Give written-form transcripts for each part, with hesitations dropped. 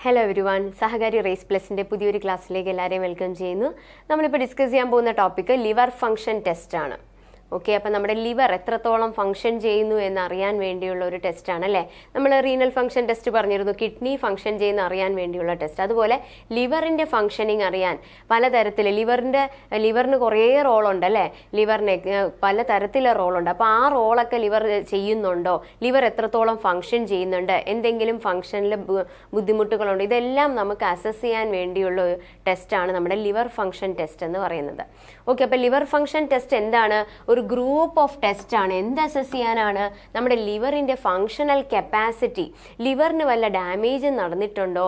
Hello everyone, സഹകാരി raise പ്ലസിൻ്റെ പുതിയൊരു ക്ലാസ്സിലേക്ക് എല്ലാവരെയും വെൽക്കം ചെയ്യുന്നു. നമ്മളിപ്പോൾ ഡിസ്കസ് ചെയ്യാൻ പോകുന്ന ടോപ്പിക്ക് ലിവർ ഫംഗ്ഷൻ ടെസ്റ്റ് ആണ്. ഓക്കെ, അപ്പം നമ്മുടെ ലിവർ എത്രത്തോളം ഫംഗ്ഷൻ ചെയ്യുന്നു എന്നറിയാൻ വേണ്ടിയുള്ള ഒരു ടെസ്റ്റാണ് അല്ലേ. നമ്മൾ റീനൽ ഫംഗ്ഷൻ ടെസ്റ്റ് പറഞ്ഞിരുന്നു, കിഡ്നി ഫംഗ്ഷൻ ചെയ്യുന്ന അറിയാൻ വേണ്ടിയുള്ള ടെസ്റ്റ്. അതുപോലെ ലിവറിൻ്റെ ഫംഗ്ഷനിങ് അറിയാൻ പലതരത്തിൽ ലിവറിന് കുറേ റോളുണ്ട് അല്ലേ. ലിവറിന് പലതരത്തിലെ റോളുണ്ട്. അപ്പോൾ ആ റോളൊക്കെ ലിവർ ചെയ്യുന്നുണ്ടോ, ലിവർ എത്രത്തോളം ഫംഗ്ഷൻ ചെയ്യുന്നുണ്ട്, എന്തെങ്കിലും ഫംഗ്ഷനിൽ ബുദ്ധിമുട്ടുകളുണ്ടോ, ഇതെല്ലാം നമുക്ക് അസസ് ചെയ്യാൻ വേണ്ടിയുള്ള ഒരു ടെസ്റ്റാണ് നമ്മുടെ ലിവർ ഫംഗ്ഷൻ ടെസ്റ്റ് എന്ന് പറയുന്നത്. ഓക്കെ, അപ്പോൾ ലിവർ ഫംഗ്ഷൻ ടെസ്റ്റ് എന്താണ്? ഒരു ഗ്രൂപ്പ് ഓഫ് ടെസ്റ്റ് ആണ്. എന്ത് അസസ് ചെയ്യാനാണ്? നമ്മുടെ ലിവറിൻ്റെ ഫങ്ഷണൽ കപ്പാസിറ്റി, ലിവറിന് വല്ല ഡാമേജ് നടന്നിട്ടുണ്ടോ,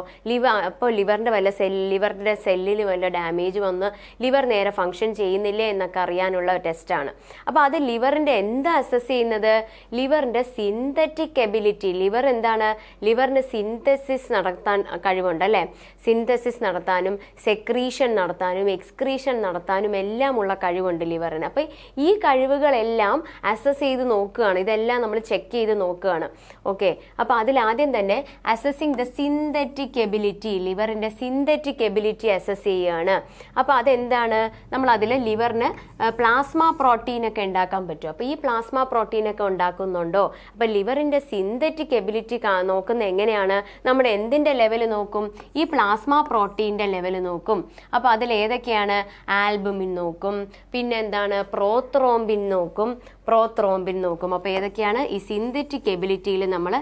അപ്പോൾ ലിവറിൻ്റെ സെല്ലിൽ വല്ല ഡാമേജ് വന്ന് ലിവർ നേരെ ഫങ്ഷൻ ചെയ്യുന്നില്ലേ എന്നൊക്കെ അറിയാനുള്ള ടെസ്റ്റാണ്. അപ്പോൾ അത് ലിവറിൻ്റെ എന്താ അസസ് ചെയ്യുന്നത്? ലിവറിൻ്റെ സിന്തറ്റിക് എബിലിറ്റി. ലിവർ എന്താണ്? ലിവറിന് സിന്തസിസ് നടത്താൻ കഴിവുണ്ട് അല്ലേ. സിന്തസിസ് നടത്താനും സെക്രീഷൻ നടത്താനും എക്സ്ക്രീഷൻ നടത്താനും എല്ലാം ഉള്ള കഴിവുണ്ട് ലിവറിന്. അപ്പോൾ ഈ കഴിവുകളെല്ലാം അസസ് ചെയ്ത് നോക്കുകയാണ്. ഇതെല്ലാം നമ്മൾ ചെക്ക് ചെയ്ത് നോക്കുകയാണ്. ഓക്കെ, അപ്പോൾ അതിലാദ്യം തന്നെ അസസിങ് ദ സിന്തറ്റിക് എബിലിറ്റി, ലിവറിൻ്റെ സിന്തറ്റിക് എബിലിറ്റി അസസ് ചെയ്യുകയാണ്. അപ്പോൾ അതെന്താണ്? നമ്മൾ അതിൽ ലിവറിന് പ്ലാസ്മ പ്രോട്ടീനൊക്കെ ഉണ്ടാക്കാൻ പറ്റും. അപ്പോൾ ഈ പ്ലാസ്മ പ്രോട്ടീനൊക്കെ ഉണ്ടാക്കുന്നുണ്ടോ? അപ്പോൾ ലിവറിൻ്റെ സിന്തറ്റിക് എബിലിറ്റി നോക്കുന്ന എങ്ങനെയാണ്? നമ്മുടെ എന്തിൻ്റെ ലെവൽ നോക്കും? ഈ പ്ലാസ്മ പ്രോട്ടീൻ്റെ ലെവൽ നോക്കും. അപ്പോൾ അതിൽ ഏതൊക്കെയാണ്? ആൽബുമിൻ നോക്കും, പിന്നെ എന്താണ്, പ്രോത്രോംബിൻ നോക്കും. അപ്പോൾ ഏതൊക്കെയാണ്? ഈ സിന്തറ്റിക് എബിലിറ്റിയിൽ നമ്മൾ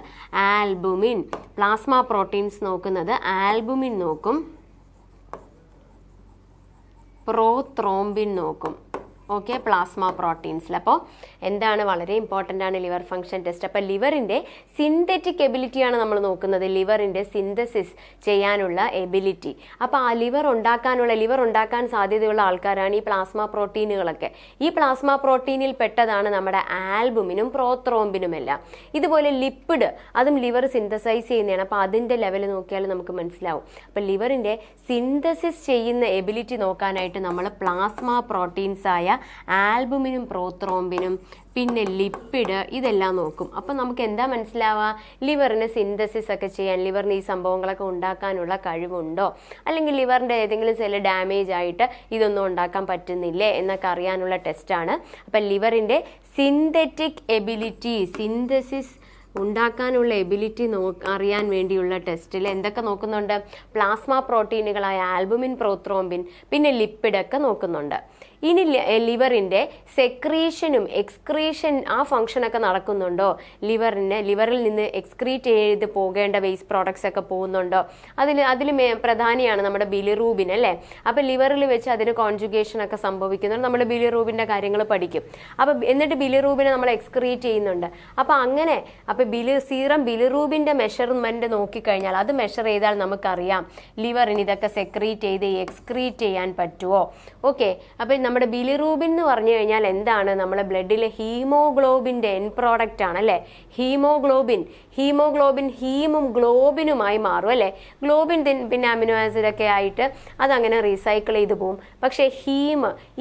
ആൽബുമിൻ, പ്ലാസ്മ പ്രോട്ടീൻസ് നോക്കുന്നത് ആൽബുമിൻ നോക്കും, പ്രോത്രോംബിൻ നോക്കും. ഓക്കെ, പ്ലാസ്മ പ്രോട്ടീൻസിൽ. അപ്പോൾ എന്താണ്? വളരെ ഇമ്പോർട്ടൻ്റ് ആണ് ലിവർ ഫംഗ്ഷൻ ടെസ്റ്റ്. അപ്പോൾ ലിവറിൻ്റെ സിന്തറ്റിക് എബിലിറ്റിയാണ് നമ്മൾ നോക്കുന്നത്, ലിവറിൻ്റെ സിന്തസിസ് ചെയ്യാനുള്ള എബിലിറ്റി. അപ്പോൾ ആ ലിവർ ഉണ്ടാക്കാൻ സാധ്യതയുള്ള ആൾക്കാരാണ് ഈ പ്ലാസ്മ പ്രോട്ടീനുകളൊക്കെ. ഈ പ്ലാസ്മ പ്രോട്ടീനിൽ പെട്ടതാണ് നമ്മുടെ ആൽബുമിനും പ്രോത്രോംബിനും എല്ലാം. ഇതുപോലെ ലിപ്പിഡ്, അതും ലിവർ സിന്തസൈസ് ചെയ്യുന്നതാണ്. അപ്പോൾ അതിൻ്റെ ലെവൽ നോക്കിയാൽ നമുക്ക് മനസ്സിലാവും. അപ്പോൾ ലിവറിൻ്റെ സിന്തസിസ് ചെയ്യുന്ന എബിലിറ്റി നോക്കാനായിട്ട് നമ്മൾ പ്ലാസ്മ പ്രോട്ടീൻസ് ആയ ആൽബുമിനും പ്രോത്രോംബിനും പിന്നെ ലിപ്പിഡ് ഇതെല്ലാം നോക്കും. അപ്പം നമുക്ക് എന്താ മനസ്സിലാവുക? ലിവറിന് സിന്തസിസ് ഒക്കെ ചെയ്യാൻ, ലിവറിന് ഈ സംഭവങ്ങളൊക്കെ ഉണ്ടാക്കാനുള്ള കഴിവുണ്ടോ, അല്ലെങ്കിൽ ലിവറിൻ്റെ ഏതെങ്കിലും സെല്ല് ഡാമേജ് ആയിട്ട് ഇതൊന്നും ഉണ്ടാക്കാൻ പറ്റുന്നില്ലേ എന്നൊക്കെ അറിയാനുള്ള ടെസ്റ്റാണ്. അപ്പം ലിവറിൻ്റെ സിന്തറ്റിക് എബിലിറ്റി, സിന്തസിസ് ഉണ്ടാക്കാനുള്ള എബിലിറ്റി അറിയാൻ വേണ്ടിയുള്ള ടെസ്റ്റിൽ എന്തൊക്കെ നോക്കുന്നുണ്ട്? പ്ലാസ്മ പ്രോട്ടീനുകളായ ആൽബുമിൻ, പ്രോത്രോംബിൻ, പിന്നെ ലിപ്പിഡൊക്കെ നോക്കുന്നുണ്ട്. ഇനി ലിവറിൻ്റെ സെക്രീഷനും എക്സ്ക്രീഷൻ ആ ഫംഗ്ഷനൊക്കെ നടക്കുന്നുണ്ടോ? ലിവറിൽ നിന്ന് എക്സ്ക്രീറ്റ് ചെയ്ത് പോകേണ്ട വേസ്റ്റ് പ്രോഡക്ട്സ് ഒക്കെ പോകുന്നുണ്ടോ? അതിൽ പ്രധാനിയാണ് നമ്മുടെ ബിലിറൂബിൻ അല്ലേ. അപ്പോൾ ലിവറിൽ വെച്ച് അതിന് കോൺജുഗേഷൻ ഒക്കെ സംഭവിക്കുന്നുണ്ട്. നമ്മൾ ബിലിറൂബിൻ്റെ കാര്യങ്ങൾ പഠിക്കും. അപ്പോൾ എന്നിട്ട് ബിലിറൂബിനെ നമ്മൾ എക്സ്ക്രീറ്റ് ചെയ്യുന്നുണ്ട്. അപ്പോൾ സീറം ബിലിറൂബിൻ്റെ മെഷർമെൻറ്റ് നോക്കിക്കഴിഞ്ഞാൽ, അത് മെഷർ ചെയ്താൽ നമുക്കറിയാം ലിവറിന് ഇതൊക്കെ സെക്രീറ്റ് ചെയ്ത് എക്സ്ക്രീറ്റ് ചെയ്യാൻ പറ്റുമോ. ഓക്കെ, അപ്പോൾ നമ്മുടെ ബിലിറൂബിൻ എന്ന് പറഞ്ഞു കഴിഞ്ഞാൽ എന്താണ്? നമ്മുടെ ബ്ലഡിലെ ഹീമോഗ്ലോബിൻ്റെ എൻ പ്രോഡക്റ്റ് ആണ് അല്ലേ. ഹീമോഗ്ലോബിൻ ഹീമും ഗ്ലോബിനുമായി മാറും അല്ലേ. ഗ്ലോബിൻ പിന്നെ അമിനോ ആസിഡൊക്കെ ആയിട്ട് അതങ്ങനെ റീസൈക്കിൾ ചെയ്ത് പോകും. പക്ഷേ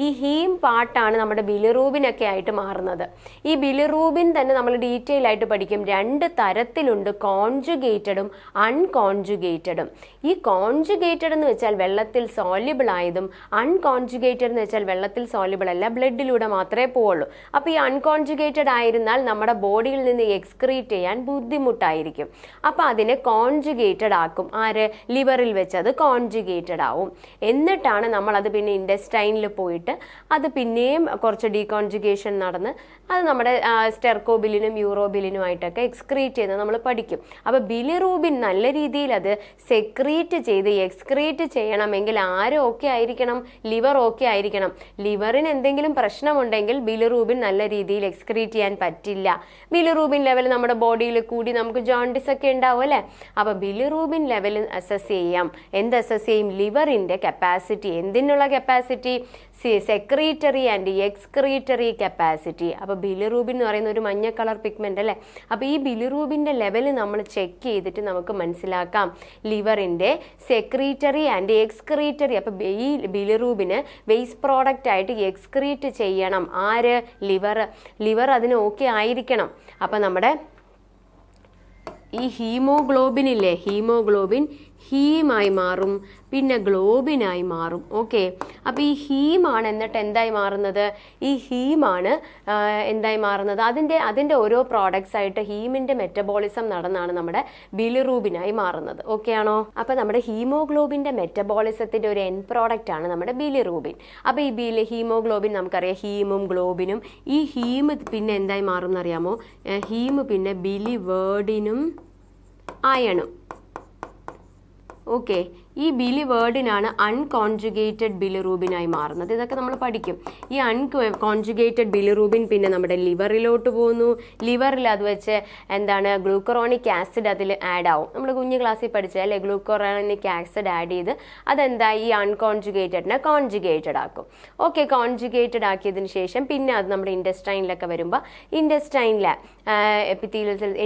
ഈ ഹീം പാർട്ടാണ് നമ്മുടെ ബിലിറൂബിനൊക്കെ ആയിട്ട് മാറുന്നത്. ഈ ബിലിറൂബിൻ തന്നെ നമ്മൾ ഡീറ്റെയിൽ ആയിട്ട് പഠിക്കും. 2 തരത്തിലുണ്ട്, കോൺജുഗേറ്റഡും അൺകോൺജുഗേറ്റഡും. ഈ കോൺജുഗേറ്റഡ് എന്ന് വെച്ചാൽ വെള്ളത്തിൽ സോല്യുബിൾ ആയതും, അൺകോൺജുഗേറ്റഡ് എന്ന് വെച്ചാൽ വെള്ളത്തിൽ സോല്യുബിൾ അല്ല, ബ്ലഡിലൂടെ മാത്രമേ പോവുള്ളൂ. അപ്പോൾ ഈ അൺകോൺജുഗേറ്റഡ് ആയിരുന്നാൽ നമ്മുടെ ബോഡിയിൽ നിന്ന് എക്സ്ക്രീറ്റ് ചെയ്യാൻ ബുദ്ധിമുട്ടായിരിക്കും. അപ്പോൾ അതിനെ കോൺജുഗേറ്റഡ് ആക്കും. ആര്? ലിവറിൽ വെച്ച് അത് കോൺജുഗേറ്റഡ് ആവും. എന്നിട്ടാണ് നമ്മളത് പിന്നെ ഇൻഡസ്റ്റൈനിൽ പോയിട്ട് അത് പിന്നെയും കുറച്ച് ഡീകോൺജുഗേഷൻ നടന്ന് അത് നമ്മുടെ സ്റ്റെർക്കോബിലിനും യൂറോബിലിനുമായിട്ടൊക്കെ എക്സ്ക്രീറ്റ് ചെയ്യുന്നത് നമ്മൾ പഠിക്കും. അപ്പോൾ ബിലിറൂബിൻ നല്ല രീതിയിൽ അത് സെക്രീറ്റ് ചെയ്ത് എക്സ്ക്രീറ്റ് ചെയ്യണമെങ്കിൽ ആരും ഓക്കെ ആയിരിക്കണം? ലിവർ ഓക്കെ ആയിരിക്കണം. ലിവറിന് എന്തെങ്കിലും പ്രശ്നമുണ്ടെങ്കിൽ ബിലിറൂബിൻ നല്ല രീതിയിൽ എക്സ്ക്രീറ്റ് ചെയ്യാൻ പറ്റില്ല. ബിലിറൂബിൻ ലെവൽ നമ്മുടെ ബോഡിയിൽ കൂടി നമുക്ക് ജോണ്ടിസ് ഒക്കെ ഉണ്ടാവും അല്ലേ. അപ്പോൾ ബിലിറൂബിൻ ലെവൽ അസസ് ചെയ്യാം. എന്ത് അസസ് ചെയ്യും? ലിവറിൻ്റെ കപ്പാസിറ്റി. എന്തിനുള്ള capacity? Secretory and excretory capacity. അപ്പോൾ ബിലിറൂബിൻ എന്ന് പറയുന്ന ഒരു മഞ്ഞ കളർ പിഗ്മെന്റ് അല്ലേ. അപ്പോൾ ഈ ബിലിറൂബിൻ്റെ ലെവൽ നമ്മൾ ചെക്ക് ചെയ്തിട്ട് നമുക്ക് മനസ്സിലാക്കാം ലിവറിൻ്റെ സെക്രീറ്ററി ആൻഡ് എക്സ്ക്രീറ്ററി. അപ്പോൾ ഈ ബിലിറൂബിന് വേസ്റ്റ് പ്രോഡക്റ്റ് ആയിട്ട് എക്സ്ക്രീറ്റ് ചെയ്യണം. ആര്? ലിവർ അതിന് ഓക്കെ ആയിരിക്കണം. അപ്പോൾ നമ്മുടെ ഈ ഹീമോഗ്ലോബിൻ ഇല്ലേ, ഹീമായി മാറും, പിന്നെ ഗ്ലോബിനായി മാറും. ഓക്കെ, അപ്പോൾ ഈ ഹീമാണ് എന്നിട്ട് എന്തായി മാറുന്നത്? ഈ ഹീമാണ് എന്തായി മാറുന്നത്? അതിൻ്റെ ഓരോ പ്രോഡക്ട്സ് ആയിട്ട് ഹീമിൻ്റെ മെറ്റബോളിസം നടന്നാണ് നമ്മുടെ ബിലിറൂബിനായി മാറുന്നത്. ഓക്കെ ആണോ? അപ്പോൾ നമ്മുടെ ഹീമോഗ്ലോബിൻ്റെ മെറ്റബോളിസത്തിൻ്റെ ഒരു എൻ പ്രോഡക്റ്റ് ആണ് നമ്മുടെ ബിലിറൂബിൻ. അപ്പോൾ ഈ ഹീമോഗ്ലോബിൻ നമുക്കറിയാം, ഹീമും ഗ്ലോബിനും. ഈ ഹീം പിന്നെ എന്തായി മാറും എന്നറിയാമോ? ഹീം പിന്നെ ബിലിവേർഡിനും അയണും. ഓക്കെ, ഈ ബിലിവേർഡിനാണ് അൺകോൺജുഗേറ്റഡ് ബിലിറൂബിനായി മാറുന്നത്. ഇതൊക്കെ നമ്മൾ പഠിക്കും. ഈ അൺകോൺജുഗേറ്റഡ് ബിലിറൂബിൻ പിന്നെ നമ്മുടെ ലിവറിലോട്ട് പോകുന്നു. ലിവറിൽ അത് വെച്ച് എന്താണ്, ഗ്ലൂക്കറോണിക് ആസിഡ് അതിൽ ആഡ് ആവും. നമ്മൾ കുഞ്ഞു ക്ലാസ്സിൽ പഠിച്ച അല്ലേ, ഗ്ലൂക്കറോണിക് ആസിഡ് ആഡ് ചെയ്ത് അതെന്താ ഈ അൺകോൺജുഗേറ്റഡിനെ കോൺജുഗേറ്റഡ് ആക്കും. ഓക്കെ, കോൺജുഗേറ്റഡ് ആക്കിയതിന് ശേഷം പിന്നെ അത് നമ്മുടെ ഇൻറ്റസ്റ്റൈനിലൊക്കെ വരുമ്പോൾ ഇൻറ്റസ്റ്റൈനിലെ